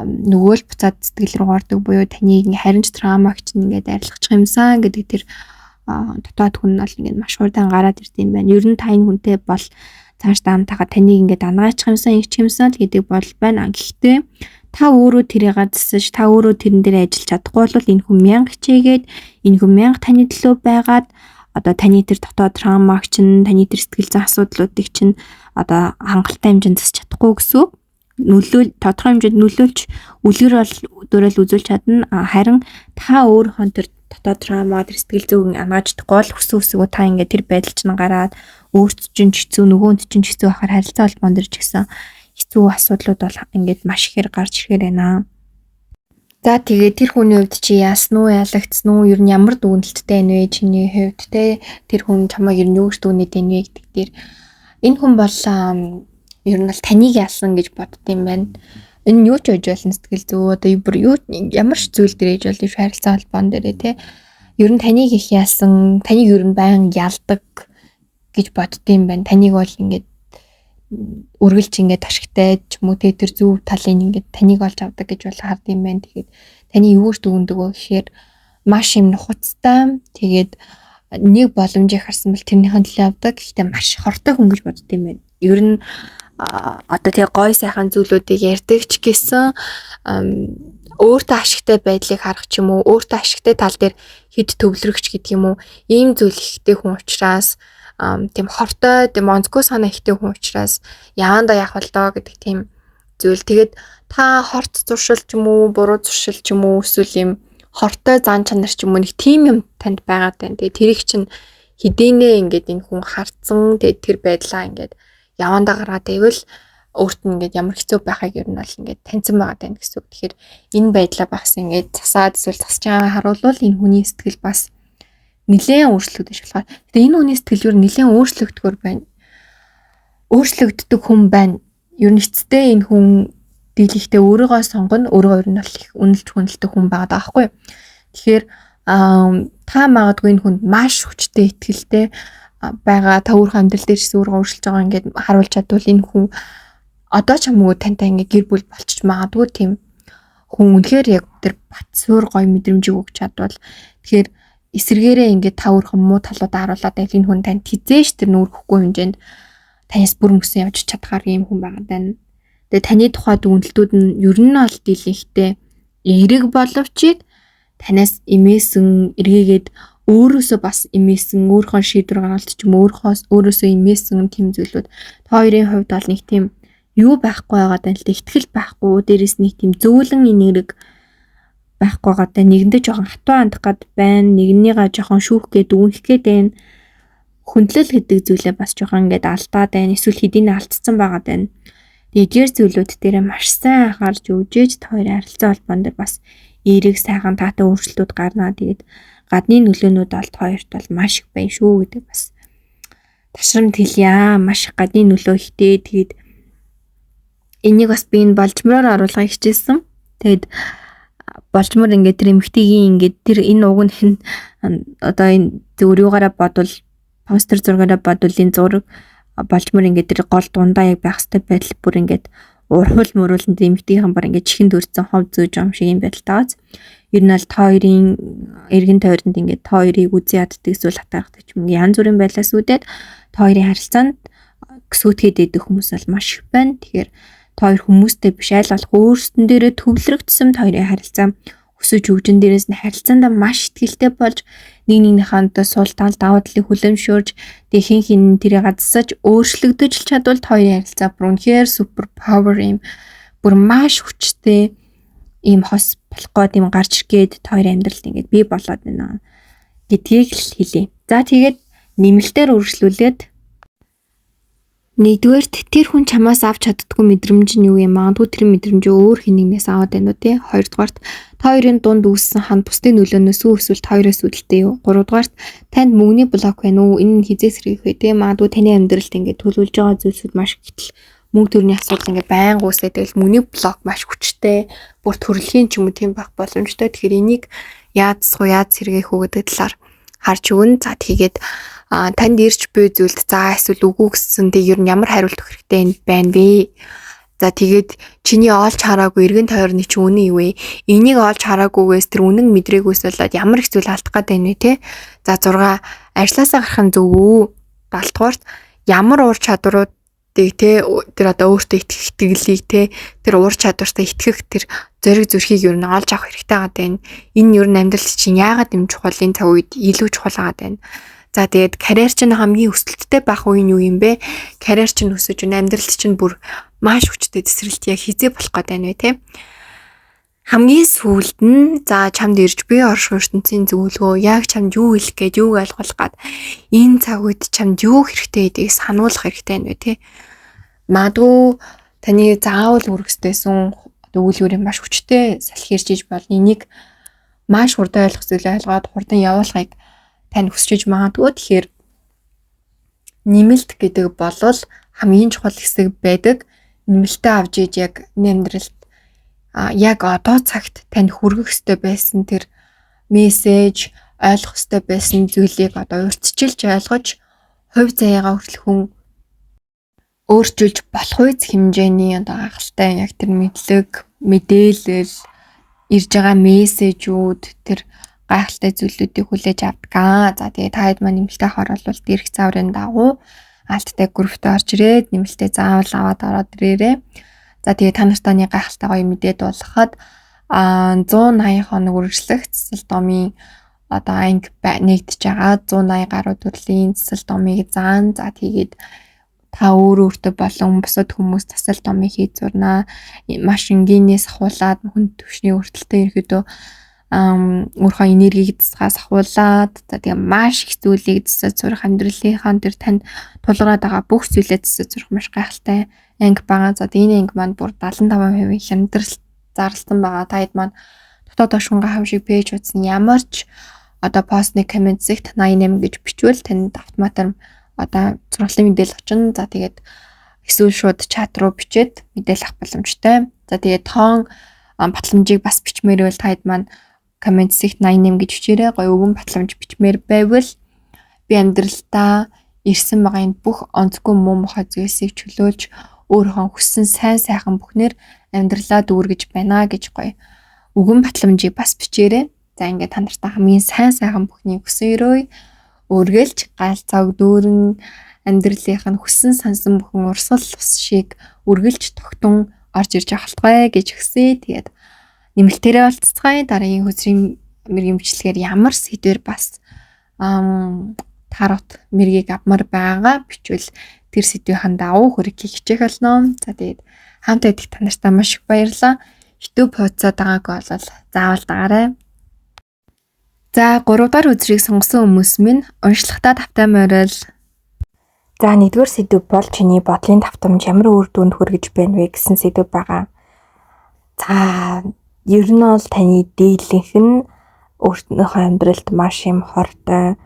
нөгөө л буцаад сэтгэл рүү ордог буюу таныг харин ч травмаг чинь ингээд арилгачих юмсан гэдэг тэр дотоод хүн бол ингээд маш хурдан гараад ирд юм байна. Ер нь та энэ хүнтэй бол цааш даамтайгаа таныг ингээд ангаачих юмсан их юмсан л гэдэг бол байна. Гэхдээ та өөрөө тэрийг засаж та өөрөө тэрэн дээр ажиллаж чадахгүй бол энэ хүн мянга хичээгээд энэ хүн мянга таны төлөө байгаад одоо таны тэр дотоод травмаг чинь таны тэр сэтгэл зүйн асуудлуудыг чинь одоо хангалттай хэмжээнд засаж чадахгүй гэсэн тодорхой хэмжээнд нөлөөлж үлгэр бол дөөрөл үзүүлж чадна. Харин та өөрийнхөө тэр дотоод травма тэр сэтгэл зүйн ангаж чадахгүй бол хүсээгөө та ингээд тэр байдал чинь гараад өөрт чинь ч хэцүү нөгөөнд чинь ч хэцүү байхаар харилцаа холбоон дэр ч гэсэн хэцүү асуудлууд бол ингээд маш ихээр гарч ирэхээр байна. За тэгээд тэр хүний хувьд чи яасан уу, ялагдсан уу, ер нь ямар дүгнэлттэй байна вэ чиний хувьд те тэр хүн чамайг ер нь юу гэж дүгнээд байна вэ гэдэг дээр энэ хүн бол ер нь л таныг яасан гэж бодд юм байна. Энэ юу ч байж болно сэтгэл зүй одоо юу ямар ч зүйл дээр ээж болно харилцаа холбоон дээрээ те ер нь таныг их яасан, таныг ер нь байн ялдаг гэж бодд юм байна. Таныг бол ингээд үргэлж ингээд ашигтай ч юм уу тэр зөв талын ингээд таныг олж авдаг гэж бол хард юм байна. Тэгээд таны юу ч дүгндэг вэ гэхээр маш юм нухацтай. Тэгээд нэг боломжийг харсан бол тэрнийхэн төлөө авдаг. Гэхдээ маш хортой хүн гэж бодд юм байна. Ер нь одоо тэгээ гой сайхан зүйлүүдийг ярьдаг ч гэсэн өөртөө ашигтай байдлыг харах ч юм уу өөртөө ашигтай тал дээр хэд төвлөрөгч гэдэг юм уу ийм зүйл ихтэй хүн учраас тийм хортой тийм онцгой санаа ихтэй хүн учраас яанда яах вэ доо гэдэг тийм зүйл. Тэгээд та хорт зуршил ч юм уу буруу зуршил ч юм уу эсвэл юм хортой зан чанар ч юм уу нэг тийм юм танд байгаад байна. Тэгээд тэрийг чинь хэдийнэ ингээд энэ хүн харцсан тэгээд тэр байдлаа ингээд явандаа гаргаад байвал өөрт нь ингээд ямар хэцүү байхыг ер нь бол ингээд таньсан байгаа тань гэсэн үг. Тэгэхээр энэ байдлаа багс ингээд засаад эсвэл засч байгаа харуулвал энэ хүний сэтгэл бас нэлээд өөрчлөгдөж болохоор. Тэгээ энэ хүний сэтгэл ер нь нэлээд өөрчлөгдөхөр байна. Өөрчлөгддөг хүн байна. Ер нь эцэстээ энэ хүн дийлэхдээ өөрийгөө сонгоно, өөрийгөө ер нь бол их үнэлж хүндэлдэг хүн байгаа даахгүй. Тэгэхээр та магадгүй энэ хүнд маш хүчтэй итгэлтэй байгаа та өөрийнхөө амьдрал дээр ч өөрийгөө өөрчилж байгаа ингээд харуулж чадвал энэ хүн одоо ч хамаагүй тантай ингээд гэр бүл болчих магадгүй тийм хүн үнэхээр яг тэр бат суур гой мэдрэмжийг өгч чадвал тэгэхээр эсэргээрээ ингээд та өөрхөн муу талуудаа харуулад байл энэ хүн танд хизээш тэр нүүр хөхгүй хэмжээнд танаас бүр мөсөн явж чадхаар ийм хүн байгаа даа. Тэгээ таны тухайд үнэлтүүд нь ер нь бол дийлэнхтэй эерэг боловч танаас имээсэн эргээгээд өөрөөсөө бас имээсэн өөрийнхөө шийдвэр гаргалт ч юм өөрөөсөө имээсэн тийм зүйлүүд та хоёрын хувьд бол нэг тийм юу байхгүй байгаа даа л ихтгэл байхгүй дээрэс нэг тийм зөөлөн энерги байхгүй байгаа даа нэгэндээ жоохон хатуу хандах гад байна нэгнийгаа жоохон шүүх гээд үүнх гээд байна хүндлэл гэдэг зүйлээ бас жоохон ингээд алдаад байна эсвэл хэдийн алдсан байгаа даа. Эдгээр зүйлүүд дээр маш сайн анхаарч өгжээж та хоёрын харилцаа холбоон дээр бас эерэг сайхан таатай өөрчлөлтүүд гарнаа. Тэгээд гадны нөлөөнүүд бол хоёрт бол маш их байна шүү гэдэг бас ташрамт хэлье. Маш их гадны нөлөө ихтэй. Тэгээд энийг бас би энэ болжмороор оруулахыг хичээсэн. Тэгээд болжмор ингээд тэр эмхтэйгийн ингээд тэр энэ уг нь одоо энэ зөрүүгаараа бодвол постэр зургаараа бодвол энэ зураг болжмор ингээд тэр гол дундаа яг байх хэвээр байдал бүр ингээд урхуул мөрүүлэн эмхтэйхэн бар ингээд чихэн дөрцөн хов зөөж юм шиг юм байдал таац. Ер нь аль та хоёрын эргэн тойронд ингээд та хоёрыг үзий яддаг зүйл хатаархдаг юм. Янз бүрийн байдлаас үүдээд та хоёрын харилцаанд гүсгэтгээд идэх хүмүүс бол маш их байна. Тэгэхээр та хоёр хүмүүстэй биш аль болох өөрсдөн дээрээ төвлөрөгдсөн та хоёрын харилцаа өсөж хөгжин дээрээс нь харилцаандаа маш ихтэй болж нэг нэгнийхээ сул тал даваа талыг хүлэмжшөөрж хин хин тэрийг гадсаж өөрчлөгдөж чадвал та хоёрын харилцаа бүр үнэхээр супер павер юм бүр маш хүчтэй ийм хос болох гээд юм гарч иргээд та хоёрын амьдралд ингээд бий болоод байна гэдгийг л хэлье. За тэгээд нэмэлтээр үргэлжлүүлээд нэгдүгээрт тэр хүн чамаас авч чаддгүй мэдрэмж нь юу юм аа? Магадгүй тэр мэдрэмжээ өөр хинээс аваад байна уу те? Хоёрдугаарт та хоёрын дунд үүссэн хан бусдын нөлөөнөөс эсвэл та хоёроос үүдэлтэй юу? Гуравдугаарт танд мөнгөний блок байна уу? Энэ нь хизээс хэрэг вэ те? Магадгүй таны амьдралд ингээд төлөвлөж байгаа зүйлсүүд маш гэтэл мөнгө төрний асуудал ингээд байнга үүсээ тэгэл мөнгөний блок маш хүчтэй. Бүр төрөлхийн ч юм уу тийм байх боломжтой. Тэгэхээр энийг яаж сэргээх үү гэдэг талаар харж өгнө. За тэгээд танд ирж буй зүйлд за эсвэл үгүй гэсэн тэг ер нь ямар хариулт өгөх хэрэгтэй байна вэ? За тэгээд чиний олж хараагүй эргэн тойрны чи үнэн юу вэ? Энийг олж хараагүйгээс тэр үнэн мэдрэгүйс болоод ямар их зүйл алдах гээд байна вэ те? За 6 ажилласаа гарах нь зөв үү? 7 дугаарт ямар ур чадваруудыг те тэр одоо өөртөө итгэх итгэлийг те тэр ур чадвартай итгэх тэр зориг зүрхийг ер нь олж авах хэрэгтэй байгаа даа. Энэ ер нь амьдрал чинь яагаад юм чухал энэ цаг үед илүү чухал байгаа даа. За тэгээд карьер чинь хамгийн өсөлттэй байх үе нь юу юм бэ? Карьер чинь өсөж амьдралд чинь бүр маш хүчтэй тесрэлт яг хизээ болох гээд байна вэ те? Хамгийн сүүлд нь за чамд ирж буй оршин ертөнцийн зөвлөгөө яг чамд юу хэлэх гээд юуг ойлгуулах гээд энэ цаг үед чамд юу хэрэгтэй гэдгийг сануулах хэрэгтэй байна вэ те? Магадгүй таны заавал үргэжтэйсэн өгүүлбэрийн маш хүчтэй салхирч иж болно. Энийг маш хурдан ойлгох зүйлээ ойлгоод хурдан явуулахыг тань хүсэж магадгүй. Тэгэхээр нэмэлт гэдэг бол хамгийн чухал хэсэг байдаг. Нэмэлтээ авч иж яг амьдралд яг одоо цагт тань хүргэх ёстой байсан тэр мессеж ойлгох ёстой байсан зүйлийг одоо урьдчилж ойлгож хувь заяагаа хүртэлхэн өөрчилж болох үз хэмжээний одоо гахалтай яг тэр мэдээлэл ирж байгаа мессежүүд тэр гайхалтай зүйлүүдийг хүлээж авдаг. За тэгээ та хэд маань нэмэлтээ харуулвал дээрх зааврын дагуу алттай группт орж ирээд нэмэлтээ заавал аваад ороод ирээрээ. За тэгээ та нартай нэг гайхалтай гоё мэдээд болоход 180 хоног үргэлжлэх цэцэл домын одоо анги нэгдэж байгаа 180 гаруй төрлийн цэцэл домыг заан. За тэгээд та өөртөө болон бусад хүмүүс цэцэл домыг хийж зурнаа. Маш энгийнээс ахуулаад хүн төвшний өртөлтөд ерөөдөө өөрийнхөө энергийг засгаас ахуулаад за тэгээ маш их зүйлийг засаж зурх амьдралынхаа дээр танд тулгараад байгаа бүх зүйлээ засаж зурх маш гайхалтай анги байгаа. За энэ анги маань бүр 75% хямдралт зарласан байгаа. Та хэд маань дотоод хошгонгаа хав шиг пэйж утсан ямар ч одоо постны коммент зэгт 88 гэж бичвэл танд автоматар одоо зурглалын мэдээлэл очино. За тэгээд эсвэл шууд чат руу бичээд мэдээлэл авах боломжтой. За тэгээд тоон батламжийг бас бичмээр байвал та хэд маань коммент зэгт 88 гэж бичээрэй. Гоё өвгөн батламж бичмээр байвал би амьдралдаа ирсэн байгаа энэ бүх онцгүй муу мухай зүйлсийг чөлөөлж өөрийнхөө хүссэн сайн сайхан бүхнээр амьдралаа дүүргэж байна гэж гоё өвгөн батламжийг бас бичээрэй. За ингээд та нартай хамгийн сайхан бүхний хүсэн өрөө өргөлж гал цаг дүүрэн амьдралынх нь хүссэн сансан бүхэн урсгал ус шиг өргөлж тогтун орж ирж ахалтгай гэж өгсөе. Тэгээд нэмэлтээрээ болцгоё. Дараагийн хөзрийн мэргэмжлэгээр ямар сэдвэр бас тарот мэргийг авмаар байгаа бичвэл тэр сэдвийн дагуу хөрөгийг хичээх болно. За тэгээд хамт байдагт та нартай маш их баярлалаа. YouTube хуудасаа дагааг бол заавал дагаарай. За 3 дахь үзрийг сонгосон хүмүүс минь уншлагатаа тавтай морил. За 1-р сэдв бол чиний бодлын давтамж ямар үр дүнд хүргэж байна вэ гэсэн сэдв байгаа. За ер нь бол таны дийлэнх нь өөртөөхөө амьдралд маш юм хортой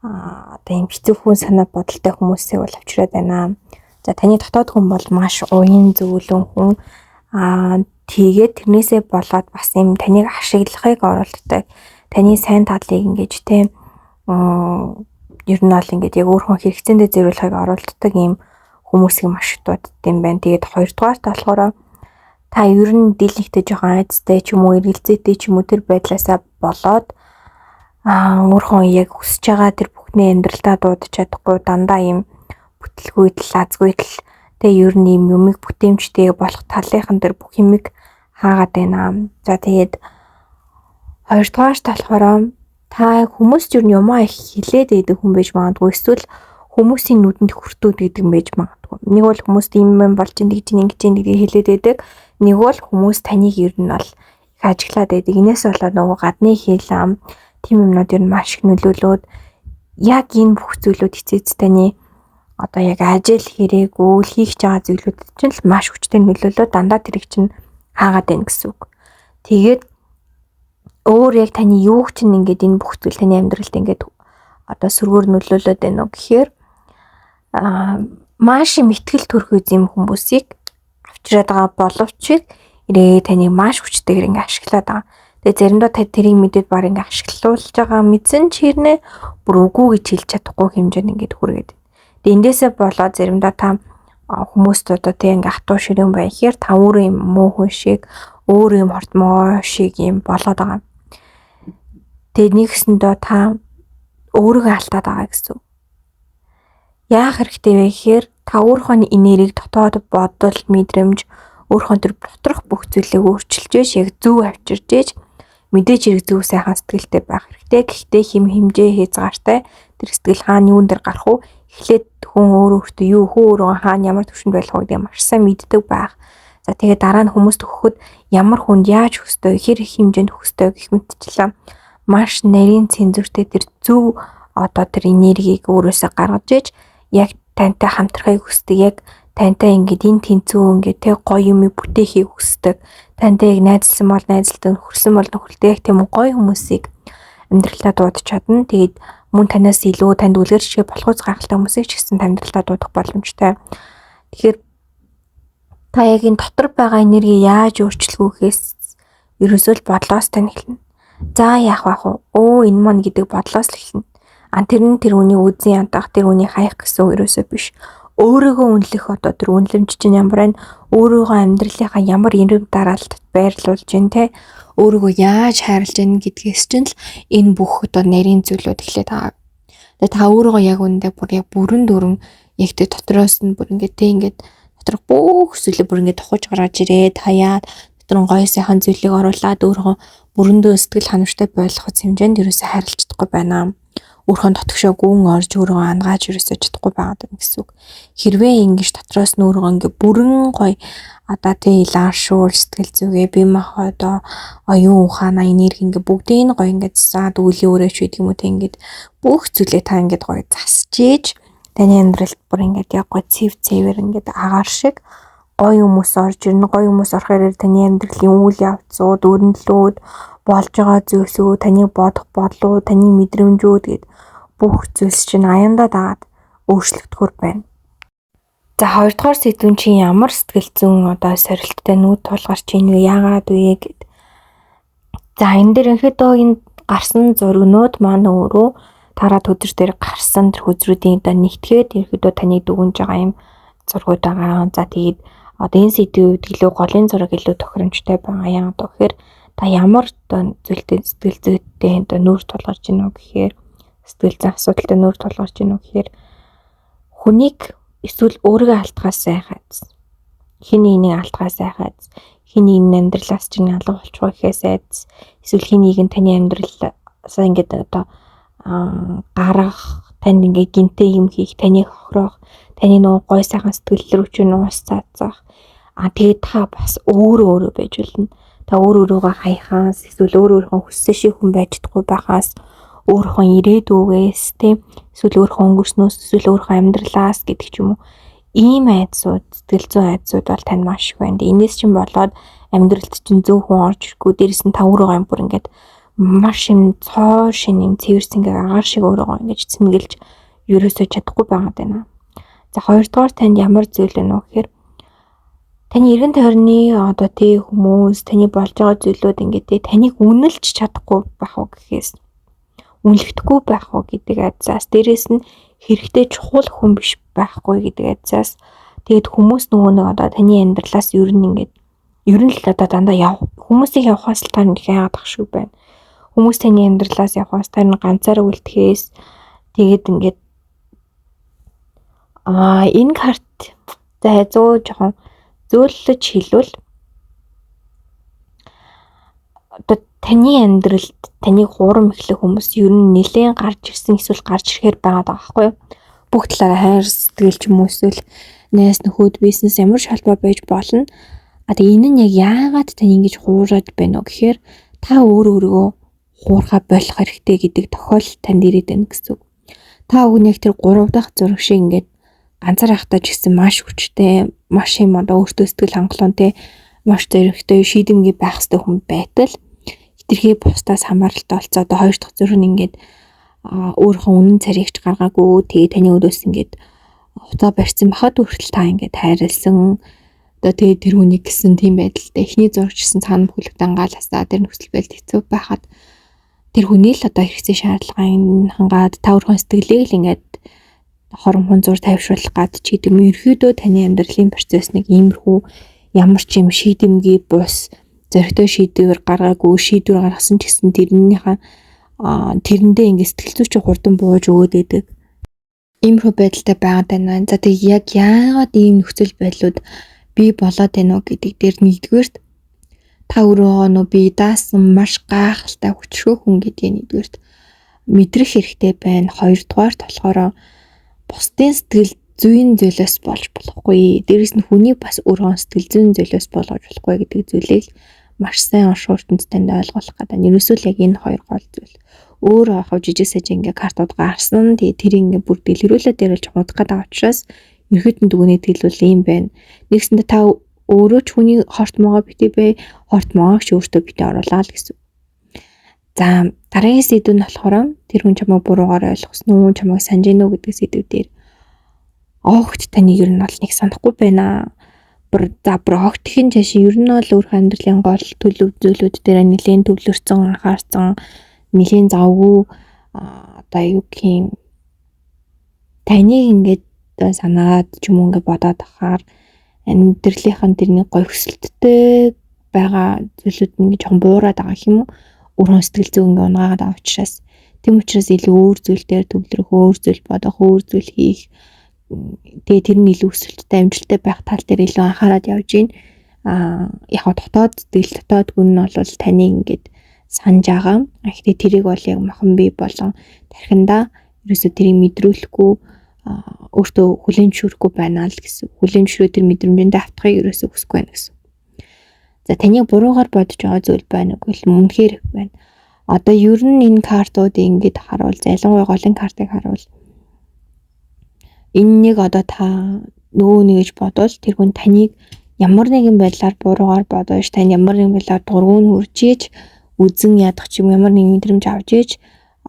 одоо юм хэцүүхэн санаа бодолтой хүмүүсийг бол авчираад байна. За таны дотоод хүн бол маш уян зөвлөн хүн. Тэгээд тэрнээсээ болоод бас юм таныг ашиглахыг оролддог. Таны сайн талыг ингэж те ер нь бол ингэж яг өөр хүн хэрэгцээндээ зориулахыг оролддог юм хүмүүсийг маш их дууддаг юм байна. Тэгээд хоёрдугаарт болохоор та ер нь дийлэнхтэй жоохон айцтай ч юм уу эргэлзээтэй ч юм уу тэр байдлаасаа болоод өөр хүн яг хүсэж байгаа тэр бүхний амьдралдаа дуудаж чадахгүй дандаа юм бүтлгүйдэл азгүйдэл тэгээ ер нь юм юмыг бүтээмжтэй болох талынхан тэр бүх юмыг хаагаад байна. За тэгээд хоёрдугаарт болохоор та хүмүүс ер нь юмаа их хилээд байдаг хүн байж магадгүй эсвэл хүмүүсийн нүдэнд хүртүүд гэдэг юм байж магадгүй. Нэг бол хүмүүс тийм юм болж ингэж гэдгийг хилээд байдаг. Нэг бол хүмүүс таныг ер нь бол их ажиглаад байдаг. Инээс болоод нөгөө гадны хил тийм юмнууд ер нь маш их нөлөөлөөд яг энэ бүх зүйлүүд эцээц таны одоо яг ажил хэрэг үйл хийх байгаа зүйлүүд чинь л маш хүчтэй нөлөөлөө дандаа тэрийг чинь хаагаад байна гэсэн үг. Тэгээд өөр яг таны юуг чинь ингээд энэ бүх зүйл таны амьдралд ингээд одоо сүргээр нөлөөлөд байна уу гэхээр маш их мэтгэл төрх үзэм хүмүүсийг авчираад байгаа боловч ирээ таны маш хүчтэйгээр ингээд ашиглаад байгаа. Тэгээ заримдаа та тэрийг мэдээд баг ингээд ашиглуулж байгаа мэдсэн ч хэрнээ бүр үгүй гэж хэлж чадахгүй хэмжээнд ингээд хүргээд. Тэгээ эндээсээ болоод заримдаа та хүмүүст одоо тэг ингээд хатуу ширэн байхээр та өөрөө юм муу хүн шиг өөрөө юм хортмоо шиг юм болоод байгаа. Тэгээ нэгсэндээ та өөрийгөө алдаад байгаа гэсэн. Яах хэрэгтэй вэ гэхээр та өөрийнхөө энергийг дотоод бодол мэдрэмж өөрийнхөө төр доторх бүх зүйлийг өөрчилж ээж яг зөв авчирж ээж мэдээж хэрэг зөв сайхан сэтгэлтэй байх хэрэгтэй. Гэхдээ хэм хэмжээ хязгаартай тэр сэтгэл хаана юун дээр гарах уу эхлээд хүн өөртөө юу өөрөө хаана ямар төвшөнд байх вэ гэдэг маш сайн мэддэг байх. За тэгээ дараа нь хүмүүст өгөхөд ямар хүнд яаж хөстэй хэр их хэмжээнд хөстэй гэх мэтчлээ маш нарийн цензуртэй тэр зөв одоо тэр энергийг өөрөөсөө гаргаж ээж яг тантай хамтрахыг хүсдэг яг тантай ингээд энэ тэнцүү ингээд тэг гоё юм бүтээхийг хүсдэг тантай яг найзлсан бол найзлдаг хөрсөн бол нөхөртэй яг тийм гоё хүмүүсийг амьдралдаа дуудаж чадна. Тэгээд мөн танаас илүү танд үлгэрчгээ болохоос гайхалтай хүмүүсийг ч гэсэн амьдралдаа дуудах боломжтой. Тэгэхээр та яг энэ дотор байгаа энерги яаж өөрчлөхөөс ерөөсөө л бодлоос тань эхэлнэ. За яах вэ? Энэ маань гэдэг бодлоос л эхэлнэ. Тэр нь тэр үний үзэн ядах, тэр үний хаях гэсэн ерөөсөө биш. Өөрийгөө үнэлэх одоо тэр үнэлэмж чинь ямар байна? Өөрийгөө амьдралынхаа ямар иргэм дараалтад байрлуулж гин те өөрийгөө яаж хайрлаж гин гэдгээс чинь л энэ бүх одоо нарийн зүйлүүд эхлээд байгаа. Тэгээ та өөрийгөө яг үндэ бүрэн дүрэн яг тэ дотроос нь бүр ингээд те ингээд доторх бүх зүйлээ бүр ингээд тухаж гаргаж ирээд хаяад дотор гоё сайхан зүйлийг оруулаад өөрийнхөө бүрэндөө сэтгэл ханамжтай болгох хэмжээнд ерөөсөө хайрлаж чадахгүй байна. Өөрхөн дотгошоо гүн орж өөрийгөө ангааж ерөөсөө чадахгүй байгаа юм гэсэн үг. Хэрвээ ингэж дотроос нь өөрийгөө ингээ бүрэн гоё одоо тий лаашуул сэтгэл зүгээ бие махбодоо оюун ухаанаа энерги ингээ бүгдийг гоё ингээ засаад үеийн өрөөч гэдэг юм уу тий ингээд бүх зүйлээ та ингээ гоё засж ийж таны амьдралд бүр ингээ яг гоё цэвэр ингээ агаар шиг гоё хүмүүс орж ирнэ. Гоё хүмүүс орохоор таны амьдралын үйл явцууд, өрнөлүүд болж байгаа зүйлсүүд, таны бодох бодлоо, таны мэдрэмжүүд гэд бүх зүйлс чинь аяндаа дагаад өөрчлөгдөхөр байна. За хоёрдугаар сэдвүүн чинь ямар сэтгэл зүйн одоо сорилттой нүд тулгарч ийн вэ? Яагаад вэ гэд. За энэ дээр өнөөдөө энэ гарсан зургнууд маань өөрөө тараад өдөр дээр гарсан тэр хүзрүүдийн одоо нэгтгээд ерөөдөө таны дүгнж байгаа юм зургууд байгаа. За тэгээд одоо энэ сэдвийн үед илүү голын зураг илүү тохиромжтой байгаа. Яагаад гэхээр та ямар одоо зүйлтэй сэтгэл зүйтэй одоо нүүр тулгарч гинөө гэхээр сэтгэл зүйн асуудалтай нүүр тулгарч гинөө гэхээр хүнийг эсвэл өөрийгөө алдахаас сайхаац. Хин нэгнийг алдахаас сайхаац. Хин нэгний амьдралаас чинь алга болчихоо гэхээс айц. Эсвэл хин нэг нь таны амьдралаас ингээд одоо гарах, танд ингээд гинтэй юм хийх, таныг хохирох, таны нөгөө гой сайхан сэтгэл рүү чинь уус цаацах. Тэгээд та бас өөрөө байж болно. Та өөрийгөө хаяхаас эсвэл өөрийнхөө хүссэн шиг хүн байж чадахгүй байхаас өөрийнхөө ирээдүгээс тийм эсвэл өөрийнхөө өнгөрснөөс эсвэл өөрийнхөө амьдралаас гэдэг ч юм уу ийм айдсууд, сэтгэл зүйн айдсууд бол тань маш их байна. Энээс чинь болоод амьдралд чинь зөв хүн орж ирэхгүй, дээрэс нь та өөрийгөө бүр ингээд маш юм цоо шин юм цэвэрсэнгээ агаар шиг өөрийгөө ингэж цэмгэлж ерөөсөө чадахгүй байгаад байна. За хоёрдугаар танд ямар зүйл вэ гэхээр таны эргэн тойрны одоо тий хүмүүс таны болж байгаа зүйлүүд ингээд тий таныг үнэлж чадахгүй байх уу гэхээс үнэлэхгүй байх уу гэдэг айдсаас дээрэс нь хэрэгтэй чухал хүн биш байхгүй гэдэг айдсаас тэгээд хүмүүс нөгөө нэг одоо таны амьдралаас ер нь л одоо дандаа хүмүүсийг явахаас л тань яагаад ах шиг байна. Хүмүүс таны амьдралаас явахаас тань ганцаараа үлдэхээс тэгээд ингээд энэ карт за жоохон зөөлөж хэлвэл одоо таны амьдралд таны гурам эхлэх хүмүүс ер нь нэлээд гарч ирсэн эсвэл гарч ирэхээр байгаа байхгүй юу? Бүх талаараа хайр сэтгэл ч юм уу эсвэл найс нөхөд бизнес ямар шалбар байж болно. Тэгээ энэ нь яг яагаад тань ингэж хуураад байна вэ гэхээр та өөрийгөө хуурхаа болох хэрэгтэй гэдэг тохиолдол танд ирээд байна гэсэн үг. Та өгн яг тэр 3 дахь зураг шиг ингээд ганцаар ахтаа ч гэсэн маш хүчтэй, маш юм одоо өөртөө сэтгэл хангалуунтэй, маш зэрэгтэй шийдэмгий байх хэрэгтэй хүн байтал хитрхи бусдаас хамааралтай болцоо одоо 2 дахь зураг нь ингээд өөрийнхөө үнэн царигч гаргаагүй тэгээ таны өдөөс ингээд хуцаа барьсан бахад хүртэл та ингээд хайрлсан одоо тэгээ тэр хүнийг гэсэн тийм байдалтай эхний зурагч гэсэн цаана бүхэлд ангаалаасаа тэр нөхцөл байдал хэцүү байхад тэр хүний л одоо хэрэгцээ шаардлагын хангаад та өөрийнхөө сэтгэлийг л ингээд хоромхон зур тайвшруулах гад ч гэдэг юм ерөөдөө таны амьдралын процесс нэг иймэрхүү ямар ч юм шийдэмгий бус зөрөгтэй шийдвэр гаргаагүй шийдвэр гаргасан ч гэсэн тэрнийхээ тэрэндээ ингээд сэтгэл зүйч хурдан бууж өгөөд байдаг. Иймэрхүү байдалтай байгаад байна. За тэг яг яагаад ийм нөхцөл байдлууд бий болоод байна уу гэдэг дээр нэгдүгээрт та өөрөө нөө бие даасан маш гайхалтай хүчрхүү хүн гэдгийг нэгдүгээрт мэдрэх хэрэгтэй байна. Хоёрдугаарт болохоор бусдын сэтгэл зүйн зөөлөөс болж болохгүй. Дээрэс нь хүний бас өөрөө сэтгэл зүйн зөөлөөс болгож болохгүй гэдэг зүйлийг маш сайн оршууртанд танд ойлгуулах гэдэг. Ерөөсөө л яг энэ хоёр гол зүйл. Өөрөө хав жижиг саж ингээ картууд гарсан. Тэгээ тэр ингээ бүр дэлгэрүүлээд дээрэлж худах гэдэг учраас ерөөдөн дүгнээ тэлвэл ийм байна. Нэгсэндээ та өөрөө ч хүний хортмоогоо битээ бай, хортмоогоо ч өөртөө битээ оруулаа л гэсэн. За дараагийн сэдв нь болохоор тэр хүн чамайг буруугаар ойлгосон уу, чамайг санаж гинөө гэдэг сэдв дээр огт таны ер нь бол нэг санахгүй байна. Огтхийн жишээ ер нь бол өөрийнхөө амьдралын гол төлөв зүйлүүд дээр нэлээд төвлөрсөн, анхаарсан, нэлээд завгүй одоо юу гэх юм таныг ингээд санаад ч юм уу ингээд бодоод ахаар амьдралынхаа тэрний гой хүсэлттэй байгаа зүйлүүд нь жоохон буураад байгаа юм уу? Өөрөн сэтгэл зүйн ингээ унгаагаад байгаа учраас тийм учраас илүү өөр зүйл дээр төвлөрөх, өөр зүйл бодох, өөр зүйл хийх тэгээ тэр нь илүү өсөлттэй амжилттай байх тал дээр илүү анхаарал явж гин. Яг дотоод гүн нь бол таны ингээд санаж байгаа. Гэхдээ тэрийг бол яг махан бий болон тархиндаа ерөөсөө тэрийг мэдрүүлэхгүй өөртөө хүлээн зөвшөөрөхгүй байна л гэсэн. Хүлээн зөвшөөрөө тэр мэдрэмжэндээ автахыг ерөөсөө хүсэхгүй байна гэсэн. За таныг буруугаар бодож байгаа зүйл байна уу гэвэл үнэхээр байна. Одоо ер нь энэ картууд ингээд харуул, ялангуяа голын картыг харуул. Энэ нэг одоо та нөгөө нэг гэж бодвол тэр хүн таныг ямар нэгэн байдлаар буруугаар бодож, тань ямар нэгэн байдлаар дургуун хүрж ийж, үзэн ядах ч юм ямар нэгэн мэдрэмж авч ийж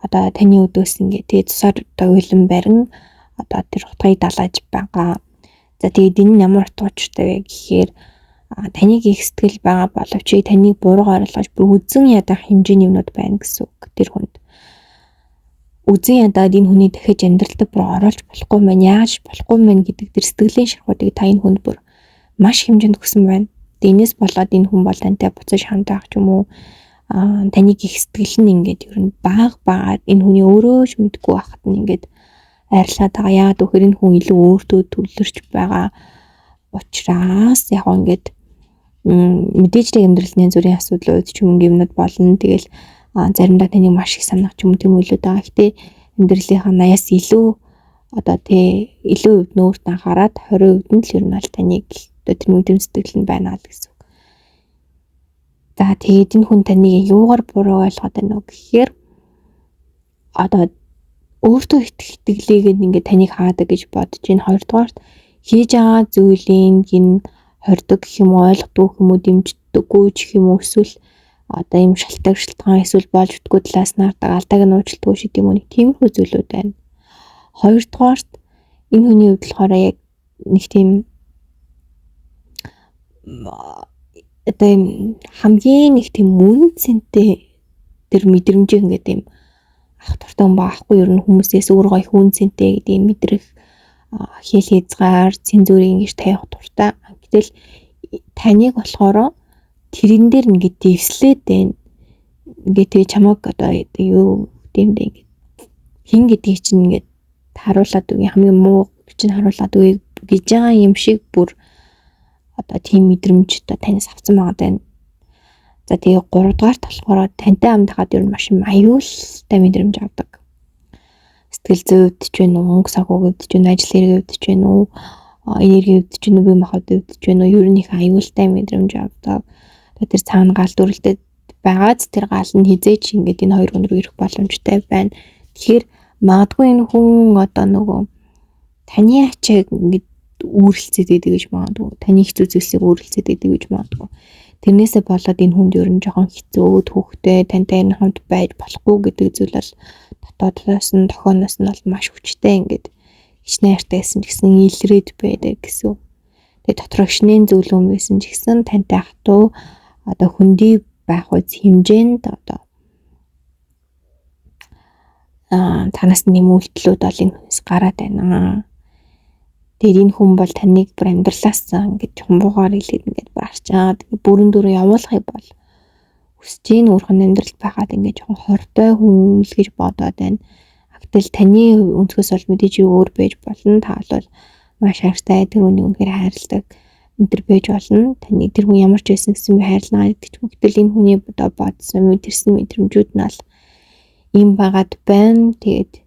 одоо таны өдөөс ингээд тэгээ тусаар одоо уйлан барин одоо тэр утгыг далааж байгаа. За тэгээд энэ нь ямар утгачтай вэ гэхээр таныг их сэтгэл байгаа боловч таныг буруугаар ойлгож бүр үзэн ядах хэмжээний юмнууд байна гэсэн үг тэр хүнд. Үзэн ядаад энэ хүний дахиж амьдралд бүр оруулж болохгүй мэн, яаж болохгүй мэн гэдэг тэр сэтгэлийн шархуудыг та энэ хүнд бүр маш хэмжээнд өгсөн байна. Гэхдээ энэс болоод энэ хүн бол тантай буцаж хамт байх ч юм уу таны гих сэтгэл нь ингээд ер нь баагаад энэ хүний өөрөө ч мэдгүй байхад нь ингээд арилаад байгаа. Яагаад гэвэл энэ хүн илүү өөртөө төвлөрч байгаа учраас яг ингээд мэдээж амьдралын зүрийн асуудлууд ч юм юмнууд болно. Тэгэл заримдаа таныг маш их санах ч юм тийм үйлүүд байгаа. Гэтэ амьдралынхаа 80-аас илүү одоо илүү хувьд нүүрт анхаарад 20% нь л ер нь бол таныг одоо тэр мэдрэмж сэтгэл нь байна л гэсэн үг. За тэгээд энэ хүн таныг юугаар буруу ойлгоод байна вэ гэхээр одоо өөртөө итгэлээгээд ингээд таныг хаадаг гэж бодож энэ хоёрдугаарт хийж байгаа зүйлийн гин хордог гэх юм уу ойлгодог юм уу дэмждэггүй ч гэх юм уу эсвэл одоо юм шалтгаан эсвэл болж утгүй талаас наардаг алдааг нь уучлдаггүй шиг юм уу нэг тиймэрхүү зүйлүүд байна. Хоёрдугаарт энэ хүний хувьд болохоор яг нэг тийм одоо юм хамгийн нэг тийм үн цэнтэй тэр мэдрэмжийг ингээд юм ах туртаа баахгүй ер нь хүмүүсээс өөргөө их үн цэнтэй гэдэг мэдрэх хэл хязгаар цензурыг ингэж тавих туртаа. Гэтэл таныг болохоор тэрэн дээр ингээд дэвслээд байна. Ингээд тэгээ чамаг одоо юу гэмдэ ингээд хин гэдгийг чинь ингээд харуулад үгүй хамгийн муу чинь харуулад үгүй гэж байгаа юм шиг бүр одоо тийм мэдрэмж одоо танаас авсан байгаа даа. За тэгээ 3 дугаарт болохоор тантай хамт хаад ер нь маш аюултай мэдрэмж авдаг. Сэтгэл зүйд ч вэ нүү, өнгө санхүүгд ч вэ, ажил хэрэгэд ч вэ нүү, энергиэд ч вэ нүү, бие махбодд ч вэ нүү, ер нь их аюултай мэдрэмж авдаг. Тэр цаана гал дүрлэлтэд байгаад тэр гал нь хизээч ингээд энэ хоёр хүн рүү ирэх боломжтой байна. Тэгэхээр магадгүй энэ хүн одоо нөгөө таны ачааг ингээд үүрэлцээд идэг гэж магадгүй. Таны их зүйлсийг үүрэлцээд идэг гэж магадгүй. Тэрнээсээ болоод энэ хүнд ер нь жоохон хэцүү төвхтэй тантай энэ хамт байж болохгүй гэдэг зүйл бол дотоодоос нь тохионоос нь бол маш хүчтэй ингээд хичнээн хайртайсэн ч гэсэн илрээд байдаг гэсэн. Тэгээ дотроо хичнээн зөвлөм байсан ч гэсэн тантай хатуу одоо хүндий байх үз хэмжээнд одоо танаас нэмүүлтлүүд бол энэ хүнс гараад байна. Тэгээд энэ хүн бол таныг бүр амьдралаас ингээд хумбуугаар хэлээд ингээд барчаад бүрэн дөрөв явуулахыг бол хүсэж ийн өөрхөн амьдралд байгаад ингээд жоохон хортой хүн л гэж бодоод байна. Гэтэл таны өнцгөөс бол мэдээж өөр байж болно. Та бол маш хайртай тэр үнийг үнэхээр хайрладаг өндөр байж болно. Таны тэр хүн ямар ч байсан гэсэн би хайрлаа гэдэг ч мөгтөл энэ хүний одоо бодсон мэдэрсэн мэдрэмжүүд нь бол юм байгаад байна. Тэгээд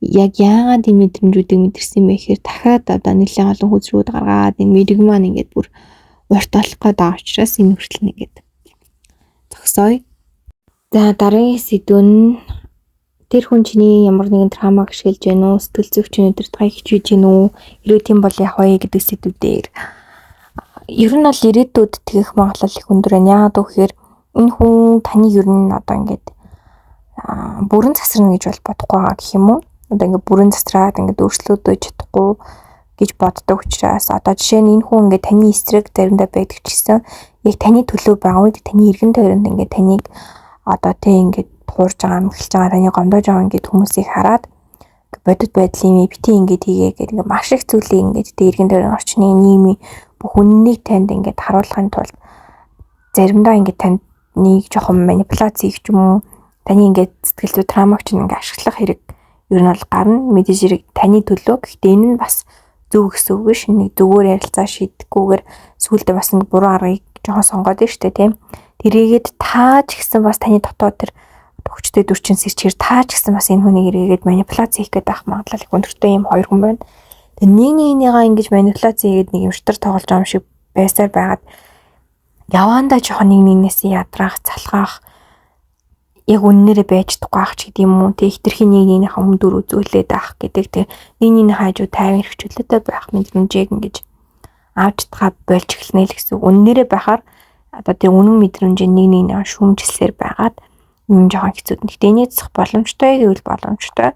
яг яагаад энэ мэдрэмжүүдийг мэдэрсэн бэ гэхээр дахиад одоо нэлээд олон хүзрүүд гаргаад энэ мэдрэг маань ингээд бүр урт болох гэдэг учраас энэ хүртэл ингээд зогсоё. За дараагийн сэдв нь тэр хүн чиний ямар нэгэн травмаг ашиглаж байна уу? Сэтгэл зүйч өнөдөрт хаяж байна уу? Хэрвээ тийм бол яах вэ гэдэг сэдвүүдээр ер нь бол ирээдүйд тэгэх магадлал их өндөр байна. Яагаад гэвэл энэ хүн таны ер нь одоо ингээд бүрэн засарна гэж бол бодохгүй байгаа гэх юм уу? Одоо ингээд бүрэн засраад ингээд өөрчлөлтөө чадахгүй гэж боддог учраас одоо жишээ нь энэ хүн ингээд таны эсрэг заримдаа байдаг ч гэсэн яг таны төлөө байгаа үед таны эргэн тойронд ингээд таныг одоо тийм ингээд хуурж байгаа мэхэлж байгаа таны гомдоож байгаа ингээд хүмүүсийг хараад бодит байдлын бити ингээд хийгээ гэдэг ингээд маш их зүйлийг ингээд тэ эргэн тойрон орчны нийгмийн бүх үннийг танд ингээд харуулахын тулд заримдаа ингээд танд нэг жоохон манипуляц хийх ч юм уу таны ингээд сэтгэл зүй травмагч ингээд ашиглах хэрэг ер нь бол гарна мэдээж хэрэг таны төлөө. Гэхдээ энэ нь бас зөв гэсэн үг биш. Нэг зүгээр ярилцаа шийдэхгүйгээр сүулдэ бас нэг буруу аргыг жоохон сонгоод байна шүү дээ тийм. Тэрийгэд таа ч гэсэн бас таны дотоод тэр хүчтэй дүрчин сэрчээр таа ч гэсэн бас энэ хүнийг эргээгээд манипуляц хийх гэдэг ах магадлал их өндөртэй юм хоёр хүн байна. Тэгээ нэг нэгнийгаа ингэж манипуляц хийгээд нэг юм шитэр тоглож байгаа юм шиг байсаар байгаад яваандаа жоохон нэг нэгнээс ядраах, залхаах яг үннээрээ байж чадахгүй ах ч гэдэг юм уу. Тэг ихтерхийн нэг нэгнийхээ өмнөдөр үзүүлээд ах гэдэг. Тэг нэг нэгний хажуу тайван хөвчлөлтэй байх мэдрэмжийг ингэж авч чадхаа болж эхэлнэ л гэсэн. Үннээрээ байхаар одоо тэр үнэн мэдрэмжийг нэг нэгнээ шүүмжилсээр байгаад юм жоохон хэцүү. Гэтэ энийг зах боломжтой гэвэл боломжтой.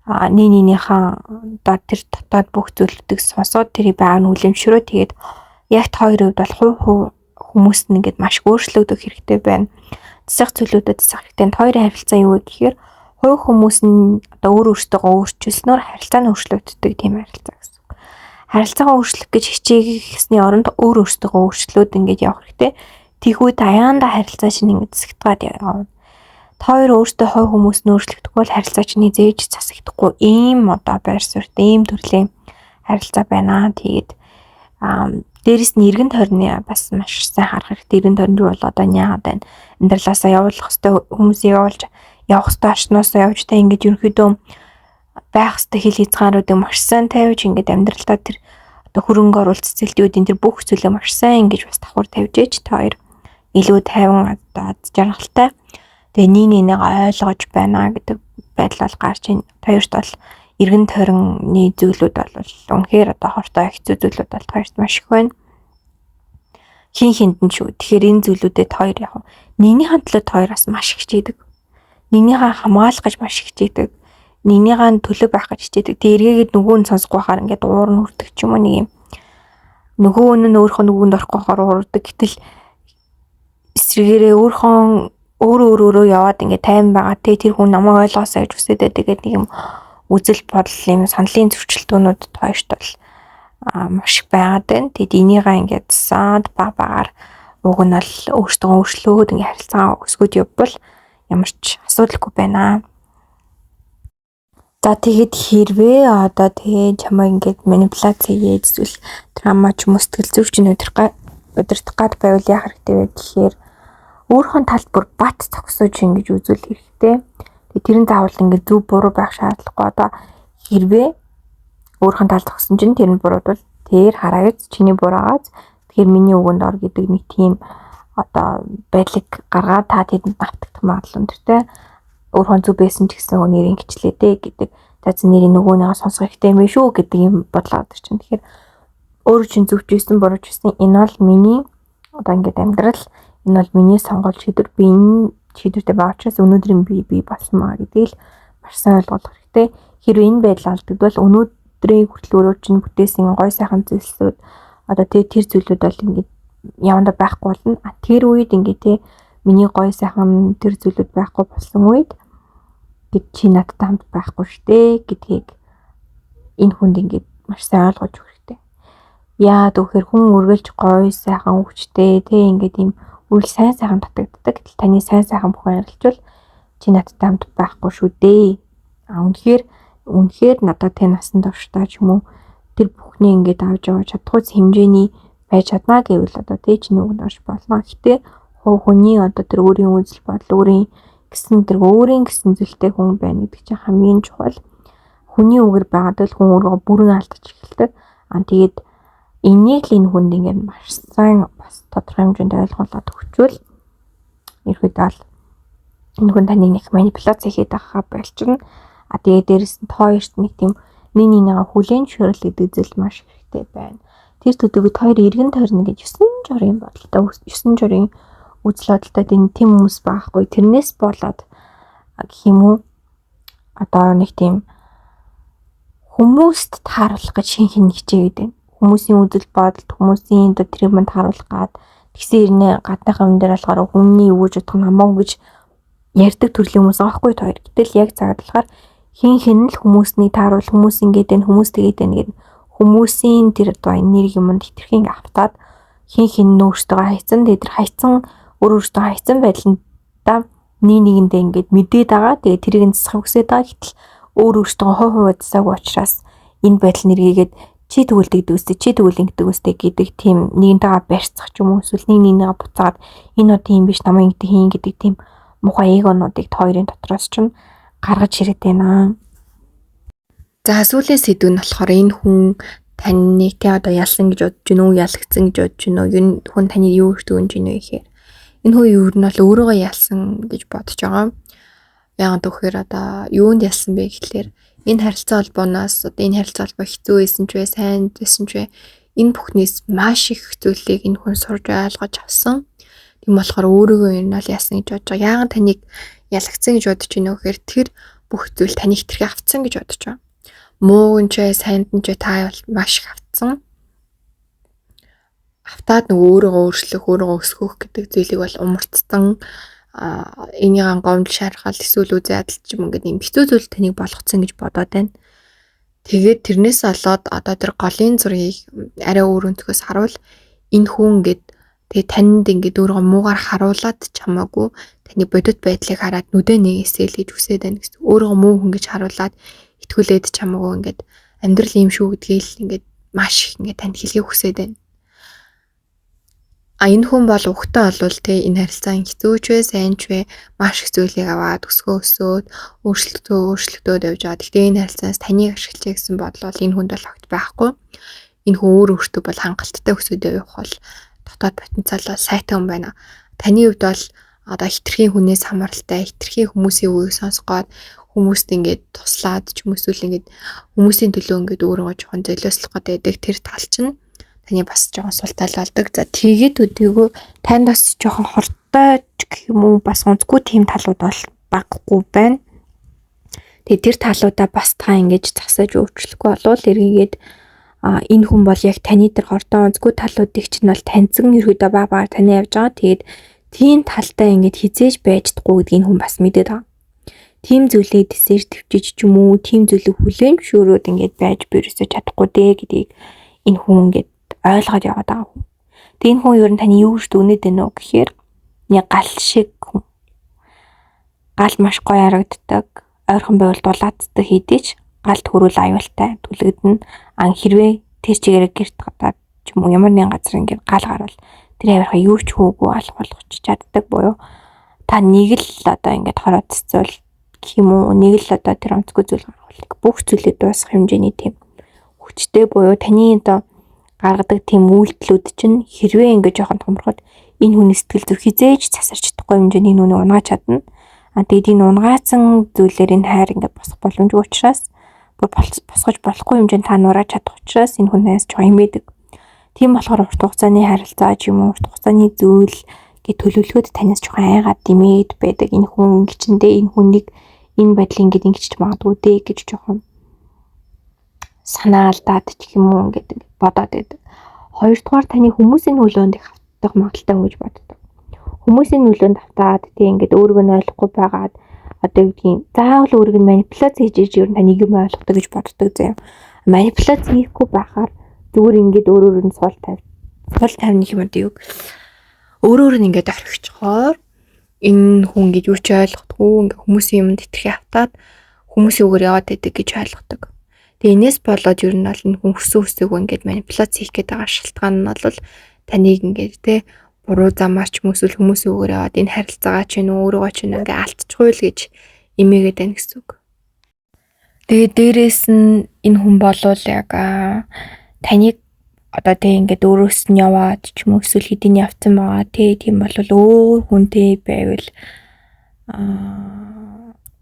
Нэг нэгнийхээ одоо тэр дотоод бүх зүйлүүдийг сонсоод тэрийг байгааг нь хүлэмжшрөө. Тэгээд яг хоёр хувьд бол хувь хүмүүст нь ингээд маш өөрчлөгдөх хэрэгтэй байна. Засах зүйлүүдэд засах хэрэгтэй. Хоёрын харилцаа юу вэ гэхээр хувь хүмүүс нь одоо өөр өөртөө өөрчлөлснөөр харилцаа нь өөрчлөгддөг тийм харилцаа гэсэн. харилцаагаа өөрчлөх гэж хичээхсний оронд өөртөө өөрчлөөд ингэж явах хэрэгтэй. Тийх үед аяанда харилцаа чинь ингэж засагдгаад явна. Та хоёр өөртөө хой хүмүүс нь өөрчлөгдөхгүй бол харилцаа чинь зээж засагдахгүй ийм одоо байр суурьтай ийм төрлийн харилцаа байна. Тэгээд дээрэс нь эргэн тойрны бас маш сайн харах хэрэгтэй. Эргэн тойронд бол одоо яагаад байна? Амьдралаасаа явуулах хэрэгтэй хүмүүсийг явах хэрэгтэй очноосоо явж та ингэж ерөнхийдөө байх хэрэгтэй хэл хязгааруудыг маш сайн тавьж ингэж амьдралдаа тэр одоо хөрөнгө оруулалт цэцэлтүүдийн тэр бүх зүйлээ маш сайн ингэж бас давхар тавьж ээж та хоёр илүү тайван одоо жаргалтай. Тэгээ нэг ойлгож байна гэдэг байдал бол гарч ийн. Хоёрт бол эргэн тойрны зүйлүүд бол үнэхээр одоо хортой хэцүү зүйлүүд бол хоёрт маш их байна. Хин хиндэн шүү. Тэгэхээр энэ зүйлүүдэд хоёр яг нэгнийхэн төлөө хоёр бас маш хичээдэг. Нэгнийхээ хамгаалах гэж маш хичээдэг. Нэгнийхэн төлөө байх гэж хичээдэг. Тэгээ эргээгээд нөгөө нь сонсохгүй хахаар ингээд уур нь хүрдэг ч юм уу нэг юм. Нөгөө нь өөрийнхөө нүгэнд орохгүй хахаар уурдаг. Гэтэл эсрэгээрээ өөрөө яваад ингээд тайван байгаа. Тэр хүн намайг ойлгоосаа гэж үсэдэ тэгээд нэг юм үзэл бодол юм саналын зөрчилдөөнүүд хоёрт бол маш их байгаад байна. Тэгэд энийгээ ингээд саад багаар уг нь бол өөртөө өөрчлөөд ингээд харилцаа өсгөд явбал ямар ч асуудалгүй байна. За тэгэд хэрвээ одоо тэгээ чамайг ингээд манипуляц хийж эсвэл драма ч юм уу сэтгэл зүйч нь удирдах гад байвал яах хэрэгтэй вэ гэхээр өөрийнхөө талд бүр бат зогсоож ингэж үзүүл хэрэгтэй. Тэгээ тэрэн заавал ингэ зөв буруу байх шаардлагагүй. Одоо хэрвээ өөрийнхөө талд зогсон чинь тэр нь буруу бол тэр хараагц чиний буруугаас тэгэхээр миний үгэнд ор гэдэг нэг тийм одоо байдлыг гаргаад та тэдэнд автагдах магадлал өндөртэй. Өөрийнхөө зөв байсан ч гэсэн нэрийг гिचлээ дээ гэдэг. За нэрийн нөгөөнийгээ сонсох хэрэгтэй юм шүү гэдэг юм бодлоо өдр чинь. Тэгэхээр өөрөө чинь зөвч байсан бурууч байсан энэ бол миний одоо ингэ амьдрал энэ бол миний сонгол шийдвэр би энэ шийдвэртэй байгаа учраас өнөөдрийн би болсон маа гэдгийг маш сайн ойлгох хэрэгтэй. Хэрвээ энэ байдал алдагдвал өнөөдрийн хүртэл өөрөө чинь бүтээсэн гой сайхан зүйлсүүд одоо тэр зүйлүүд бол ингээд яванда байхгүй болно. Тэр үед ингээд миний гой сайхан тэр зүйлүүд байхгүй болсон үед гэд чи надтай хамт байхгүй штэ гэдгийг энэ хүнд ингээд маш сайн ойлгож өгөх хэрэгтэй. Яа тэгэхээр хүн үргэлж гой сайхан өвчтэй ингээд ийм үйл сайн сайхан татагддаг. Гэтэл таны сайн сайхан бүхэн арилжвал чи надтай хамт байхгүй шүү дээ. Үнэхээр надад тэ насан туршдаа ч юм уу тэр бүхний ингээд авч явж чадхуйц хэмжээний байж чадна гэвэл одоо тэ чи нүгэнд орж болно. Гэтэ хүний одоо тэр өөрийн үзэл бодол өөрийн гэсэн зүйлтэй хүн байна гэдэг чинь хамгийн чухал. Хүний үгээр байгаад л хүн өөрөө бүрэн алдаж эхэлдэг. Тэгээд энийг л энэ хүнд ингээд маш сайн бас тодорхой хэмжээнд ойлгуулад өгчвөл ерөөдөө энэ хүн таныг нэг манипуляц хийгээд байгаа байлчирна. Тэгээд дээрэс нь хоёрт нэг тийм нэг хүлэн зөвшөөрөл гэдэг зүйл маш хэрэгтэй байна. Тэр төдийгүй хоёр эргэн тойрно гэж 9 журийн бодолтой 9 журийн үзэл бодолтой тийм хүмүүс байхгүй. Тэрнээс болоод гэх юм уу одоо нэг тийм хүмүүст тааруулах гэж хин хичээгээд байна. Хүмүүсийн үзэл бодолд хүмүүсийн одоо тэрийг манд харуулах гад тэгсэн ирнэ гадныхаа юм дээр болохоор хүмүүний юу гэж бодох нь хамаагүй гэж ярьдаг төрлийн хүмүүс байгаа хгүй хоёр. Гэтэл яг цагаад болохоор хин л хүмүүсний тааруул хүмүүс ингээд энэ хүмүүс тэгээд байна гэдэг хүмүүсийн тэр одоо энерги юмд хитрхийн автаад хин өөртөө хайцсан тэр хайцсан өөртөө хайцсан байдлаа нэгэндээ ингээд мэдээд байгаа. Тэгээд тэрийг нь засах хүсээд байгаа. Гэтэл өөртөө хувь засаагүй учраас энэ байдал нэргээд чи тэгвэл тэгдэг үстэй чи тэгвэл ингэдэг үстэй гэдэг тийм нэгнтэйгээ барьцах ч юм уу эсвэл нэгнийгээ буцаад энэ одоо юм биш намайг ингэдэг хийн гэдэг тийм мухай эгонуудыг хоёрын дотроос ч гаргаж ирээд байна. За сүүлийн сэдв нь болохоор энэ хүн таныг те одоо ялсан гэж бодож гинөө ялгцсан гэж бодож гинөө энэ хүн таны юу гэж дүнж гинөө гэхээр энэ хүн юу нь бол өөрийгөө ялсан гэж бодож байгаа. Яагаад гэхээр одоо юунд ялсан бэ гэхлээр энэ харилцаа холбооноос одоо энэ харилцаа холбоо хэцүү байсан ч бай сайн байсан ч бай энэ бүхнээс маш их зүйлийг энэ хүн сурж ойлгож авсан. Тийм болохоор өөрийгөө энэ нь яасан гэж бодож байгаа. Яагаад таныг ялгцсан гэж бодож гинөө гэхээр тэр бүх зүйл таны хитрхи авцсан гэж бодож байгаа. Мууган ч сайнд нь ч та бол маш их автсан. Автаад өөрийгөө өөрчлөх, өөрийгөө өсгөх гэдэг зүйлийг бол умарцсан. Энийгээ гомдол шархал эсвэл үзээ адалч юм ингээд юм хэцүү зүйл таныг болгоцсон гэж бодоод байна. Тэгээд тэрнээс олоод одоо тэр голын зургийг арай өөр өнцгөөс харуул. Энэ хүн ингээд тэгээ танд ингээд өөрөө муугаар харуулад чамаагүй таны бодит байдлыг хараад нүдэ нэгээсэй л гэж хүсээд байна гэсэн. Өөрөө муу хүн гэж харуулад итгүүлээд чамаагүй ингээд амьдрал юм шүү гэдгийг л ингээд маш их ингээд танд хэлхийг хүсээд байна. Энэ хүн бол ухтаа болвол те энэ харилцаан хэцүү ч вэ, сайн ч вэ маш их зүйлийг аваад өсөөд өөрчлөлтөө явж байгаа. Гэхдээ энэ харилцаанаас таныг ашиглая гэсэн бодлол энэ хүнд бол огт байхгүй. Энэ хүн өөртөө бол хангалттай өсөд явах бол дотоод потенциал бол сайтай хүн байна. Таны хувьд бол одоо хитрхийн хүнээс хамааралтай, хитрхийн хүмүүсийн үгийг сонсгоод хүмүүст ингээд туслаад ч юм эсвэл ингээд хүмүүсийн төлөө ингээд өөрийгөө жоохон золиослох гэдэг тэр тал чинь таны бас жоохон сул тал болдог. За тэгээд өдийгөө танд бас жоохон хортой гэх юм уу бас онцгүй тийм талууд бол баггүй байна. Тэгээд тэр талуудаа бас та ингэж засаж өөрчлөхгүй болвол эргээгээд энэ хүн бол яг таны тэр хортой онцгүй талуудыг чинь бол таньсан ерөөдөө баг таны явж байгаа. Тэгээд тийм талтай ингэж хизээж байж чадахгүй гэдгийг хүн бас мэдээд байгаа. Тийм зүйлээ дэсээр төвчж ч юм уу, тийм зүйлийг хүлээн зөвшөөрөөд ингэж байж бэрсэж чадахгүй дээ гэдгийг энэ хүн ингэж ойлгоод яваад байгаа хүн. Тэгээ энэ хүн ер нь таны юу гэж дүгнээд байна уу гэхээр нэг гал шиг хүн. Гал маш гоё харагддаг. Ойрхон байвал дулаацдаг хийдэж галт хөрүүл аюултай түлэгдэн хэрвээ тэр чигээрээ гэрт гадаад ч юм уу ямар нэгэн газар ингээд гал гарвал тэр авирхаа юу ч хөөгүй алх болгоч чаддаг буюу та нэг л одоо ингээд хорооццол гэх юм уу нэг л одоо тэр онцгой зүйл гаргавал бүх зүйлээ дуусгах хэмжээний тийм хүчтэй буюу таны одоо гаргадаг тийм үйлдэлүүд чинь хэрвээ ингээд жоохон томроход энэ хүний сэтгэл зүрх хизээж засарч чадахгүй хэмжээний нүунийг унгааж чадна. Тэгээд энэ унгаацсан зүйлээр энэ хайр ингээд босох боломжгүй учраас босгож болохгүй хэмжээнд та нурааж чадах учраас энэ хүнээс жоохон хэмээдэг. Тийм болохоор урт хугацааны харилцаа ч юм уу урт хугацааны зүйл гэж төлөвлөхөд танаас жоохон айгаад димээд байдаг. Энэ хүн гिचэндээ энэ хүнийг энэ байдлыг ингээд ингэж магадгүй дээ гэж жоохон санаалдаад ч юм уу ингээд бодоод байдаг. Хоёрдугаар таны хүмүүсийн нөлөөнд их автах магадaltaй хүн гэж боддог. Хүмүүсийн нөлөөнд автаад тийм ингээд өөрийгөө нь ойлгохгүй байгаад одоо юу гэдгийг заавал өөрийг нь манипуляц хийж ер нь таныг юм ойлгодог гэж боддог заяа. Манипуляц хийхгүй байхаар зүгээр ингээд өөрөөр нь сул тавьных юм одоо юу өөрөөр нь ингээд орхичхоор энэ хүн гэж юу ч ойлгохгүй ингээд хүмүүсийн юмд итгэхээ автаад хүмүүсийн үгээр яваад байдаг гэж ойлгодог. Тэгээ энэс болоод ер нь бол энэ хүн хүсээгүй ингээд манипуляц хийх гээд байгаа шалтгаан нь бол таныг ингээд те буруу замаар ч хүмүүсэл хүмүүсийн үгээр яваад энэ харилцаагаа чинь өөрөөгөө чинь ингээд алдчихгүй л гэж имээгээд байна гэсэн үг. Тэгээ дээрэс нь энэ хүн болвол яг таныг одоо тэг ингээд өөрөөс нь яваад ч юм уу эсвэл хэдийн явцсан байгаа тийм бол өөр хүнтэй байвал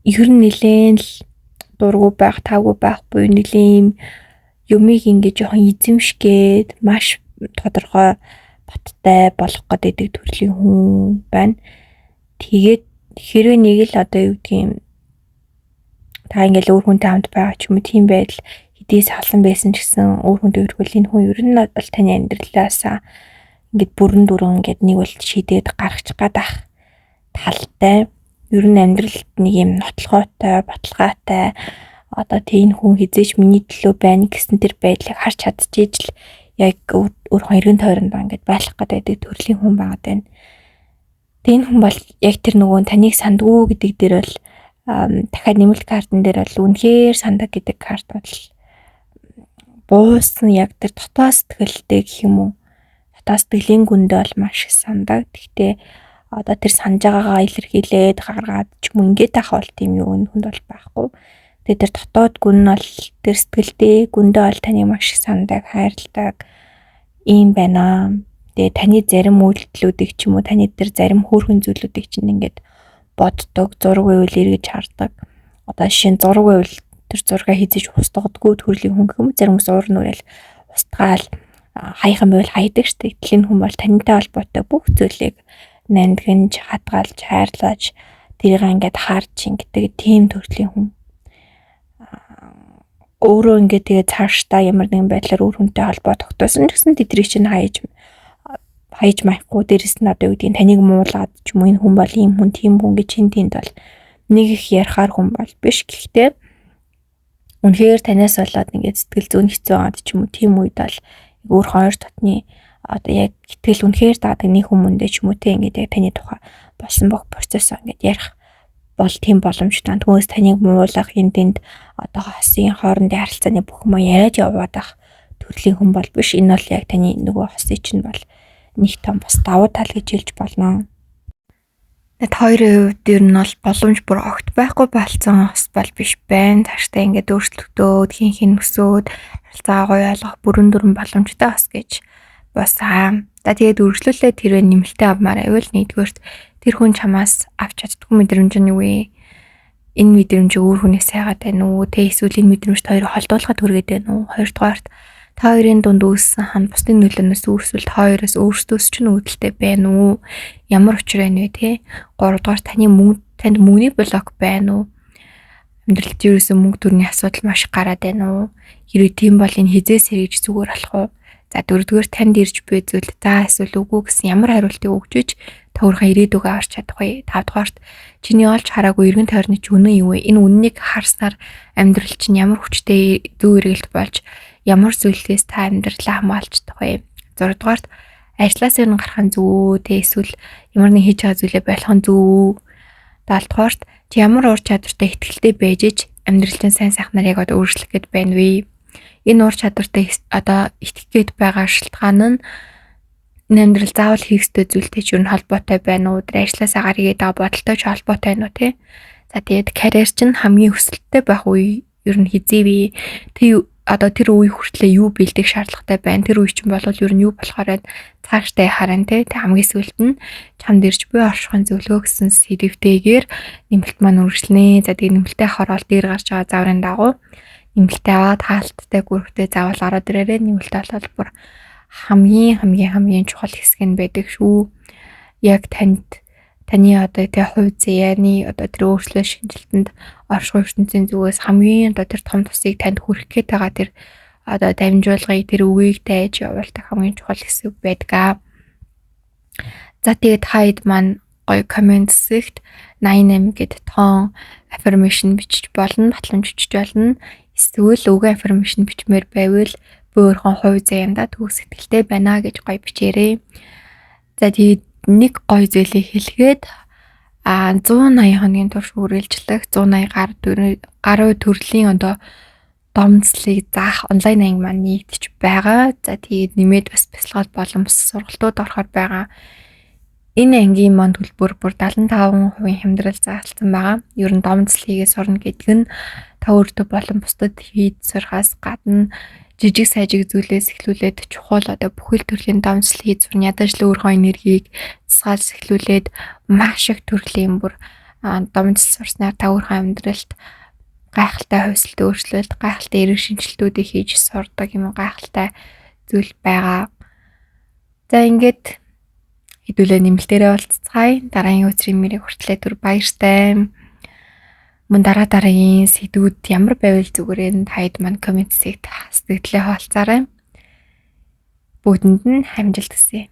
ер нь нэлээн л дургу байх таагүй байх буюу нэлээн юмыг ингээд жоохон эзэмшгээд маш тодорхой баттай болох гэдэг төрлийн хүн байна. Тэгээд хэрвээ нэг л одоо юу гэдгийг та ингээд өөр хүнтэй хамт байгаа ч юм уу тийм байдал хэдийс халан байсан ч гэсэн өөр хүнтэй өргөл энэ хүн ер нь бол таны амьдралаас ингээд бүрэн дүрэн ингээд нэг бол шийдээд гаргачих гадах талтай ер нь амьдралд нэг юм нотлохойтой баталгаатай одоо тийм хүн хизээч миний төлөө байна гэсэн тэр байдлыг харж чадчихэж л яг өөрхөн эргэн тойронд ингээд байх гэдэг төрлийн хүн байгаад байна. Тэгээ энэ хүн бол яг тэр нөгөө таныг сандгүй гэдэг дээр бол дахиад нэмэлт картн дээр бол үнэхээр сандаг гэдэг карт бол буусан яг тэр дотоод сэтгэлтэй гэх юм уу дотоод сэтгэлийн гүндээ бол маш их сандаг. Гэхдээ одоо тэр санаж байгаагаа илэрхийлээд гаргаад ч юм ингээд байх бол тийм юу энэ хүнд бол байхгүй. Тэгээ тэр дотоод гүн нь бол тэр сэтгэлтэй гүндээ бол таны маш их сандаг, хайрладаг юм байна. Тэгээ таны зарим үйлдэлүүдийг ч юм уу таны тэр зарим хөөрхөн зүйлүүдийг чинь ингээд боддог, зураг байвал эргэж хардаг. Одоо жишээ нь зураг байвал тэр зургаа хийжиж устгадаггүй төрлийн хүн гэх юм уу зарим хүмүүс уур нүрэл устгаал хаяхан байвал хайдаг штеп. Тэлийн хүн бол тантай холбоотой бүх зүйлийг нандгинж, хадгалж, хайрлаж тэрийг ингээд харж ингэдэг тийм төрлийн хүн. Өөрөө ингээд тэгээ цаашдаа ямар нэгэн байдлаар өөр хүнтэй холбоо тогтоосон ч гэсэн тэдрийг чинь хайж маяхгүй дээрэс нь одоо юу гэдгийг таныг муулаад ч юм уу энэ хүн бол ийм хүн тийм хүн гэж чинь тэнд бол нэг их ярахаар хүн бол биш. Гэхдээ үнэхээр танаас болоод ингээд сэтгэл зүйн хэцүү аваад ч юм уу тийм үед бол өөр хоёр дотны одоо яг гэтэл үнэхээр даадаг нэг хүмүүндээ ч юм уу те ингээд яг таны тухай болсон бүх процессоо ингээд ярих бол тийм боломжтой. Түүнээс таныг муулах энэ тэнд одоо хосын хоорондын харилцааны бүх юм яриад яваад ах төрлийн хүн бол биш. Энэ бол яг таны нөгөө хосын чинь бол нэг том бас давуу тал гэж хэлж болно. Над хоёрын хувьд ер нь бол боломж бүр огт байхгүй болцсон хос бол биш байна. Тааштай ингээд өөрчлөгдөөд хин өсөөд харилцаа гоё ойлгох бүрэн дүрэн боломжтой бас гэж босаа. За тэгээд үргэлжлүүлээ тэрвээ нэмэлтээ авмаар байвал нэгдүгээрт тэр хүн чамаас авч чаддгүй мэдрэмж нь юу вэ? Энэ мэдрэмж өөр хүнээс хайгаад байна уу? Тэ эсвэл энэ мэдрэмжт хоёрыг холдуулахад хүргээд байна уу? Хоёрдугаарт та хоёрын дунд үүссэн хан бусдын нөлөөнөөс үүсвэл та хоёроос өөрсдөөс ч үүдэлтэй байна уу? Ямар учир байна вэ те? Гуравдугаар танд мөнгөний блок байна уу? Амьдралд ерөөсөн мөнгө төрний асуудал маш гараад байна уу? Хэрвээ тийм бол энэ хизээс сэргийж зүгээр болох уу? За дөрөвдүгээр танд ирж буй зүйл за эсвэл үгүй гэсэн ямар хариултыг өгч иж та өөрхөн ирээдүгөө харж чадах вэ? Тавдугаарт чиний олж хараагүй эргэн тойрны ч үнэн юу вэ? Энэ үннийг харснаар амьдрал чинь ямар хүчтэй зүй эргэлт болж ямар зүйлээс та амьдралаа хамгаалж чадах вэ? 6 дугаарт ажлаас ирэн гарах нь зөв үү? Тэ эсвэл ямар нэг хийж байгаа зүйлээ болох нь зөв үү? 7 дугаарт чи ямар ур чадвартай ихтгэлтэй байж иж амьдралын сайн сайхнаар яг одоо өөрчлөх гээд байна вэ? Энэ ур чадвартай одоо итгэх гээд байгаа шалтгаан нь амьдрал заавал хийх ёстой зүйлтэй ч юу н холбоотой байна уу? Тэр ажлаасаа гаргээд байгаа бодолтой ч холбоотой байна уу те? За тэгээд карьер чинь хамгийн өсөлттэй байх үе ер нь хизээ вэ? Одоо тэр үе хүртлээр юу бэлдэх шаардлагатай байна? Тэр үе чинь болвол ер нь юу болохоор цаашдаа харан те? Хамгийн сүүлд нь чамд ирж буй оршихуйн зөвлөгөө гэсэн сэдвтэйгээр нэмэлт маань үргэлжлэнэ. За тэгээд нэмэлтээ хараад дээр гарч байгаа зааврын дагуу нэмэлтээ аваад хаалттай гүрхтэй заавал ороод ирээрээ нэмэлтээ болол бүр хамгийн чухал хэсэг нь байдаг шүү. Яг таны одоо тэ хувь заяаны одоо тэр өөрчлөлт шинжилтэнд оршихуй ертөнцийн зүгээс хамгийн одоо тэр том тусыг танд хүргэх гээд байгаа тэр одоо дамжуулгыг тэр үгийг дайж явуулдаг хамгийн чухал хэсэг байдаг. За тэгээд хаад маань гоё комент хэсэгт 88 гэд тоон affirmation бичиж болно, батламж бичиж болно. Эсвэл үгэн affirmation бичмээр байвал өөрхөн хувь заяанда төв сэтгэлтэй байна гэж гоё бичээрэй. За тэгээд нэг гоё зүйлийг хэлгээд 180 хоногийн турш үргэлжлэх 180 гаруй төрлийн одоо домцлыг заах онлайн анги маань нэгдэж байгаа. За тэгээд нэмээд бас бясалгал болон сургалтууд орохоор байгаа. Энэ ангийн маань төлбөр бүр 75% хямдрал заалтсан байгаа. Ер нь домцлыгээс сурна гэдэг нь та өөртөө болон бусдад хийж сурахаас гадна жижиг сажиг зүйлээс эхлүүлээд чухал одоо бүхэл төрлийн домцол хийж сурна. Ядаж л өөрийнхөө энергийг засгаалж эхлүүлээд маш их төрлийн бүр домцол сурснаар та өөрийнхөө амьдралд гайхалтай хувьсэлт өөрчлөлт, гайхалтай эрэг шинжилтүүдийг хийж сурдаг юм гайхалтай зүйл байгаа. За ингээд хэдүүлээ нэмэлтээрээ болцгаая. Дараагийн өдрийн мэрийг хүртлээ түр баяртай. Мөн дараагийн сэдвүүд ямар байвал зүгээрээ таад маань коммент хэсэгт сэтгэлээ хаалцаарай. Бүгдэнд нь амжилт хүсье.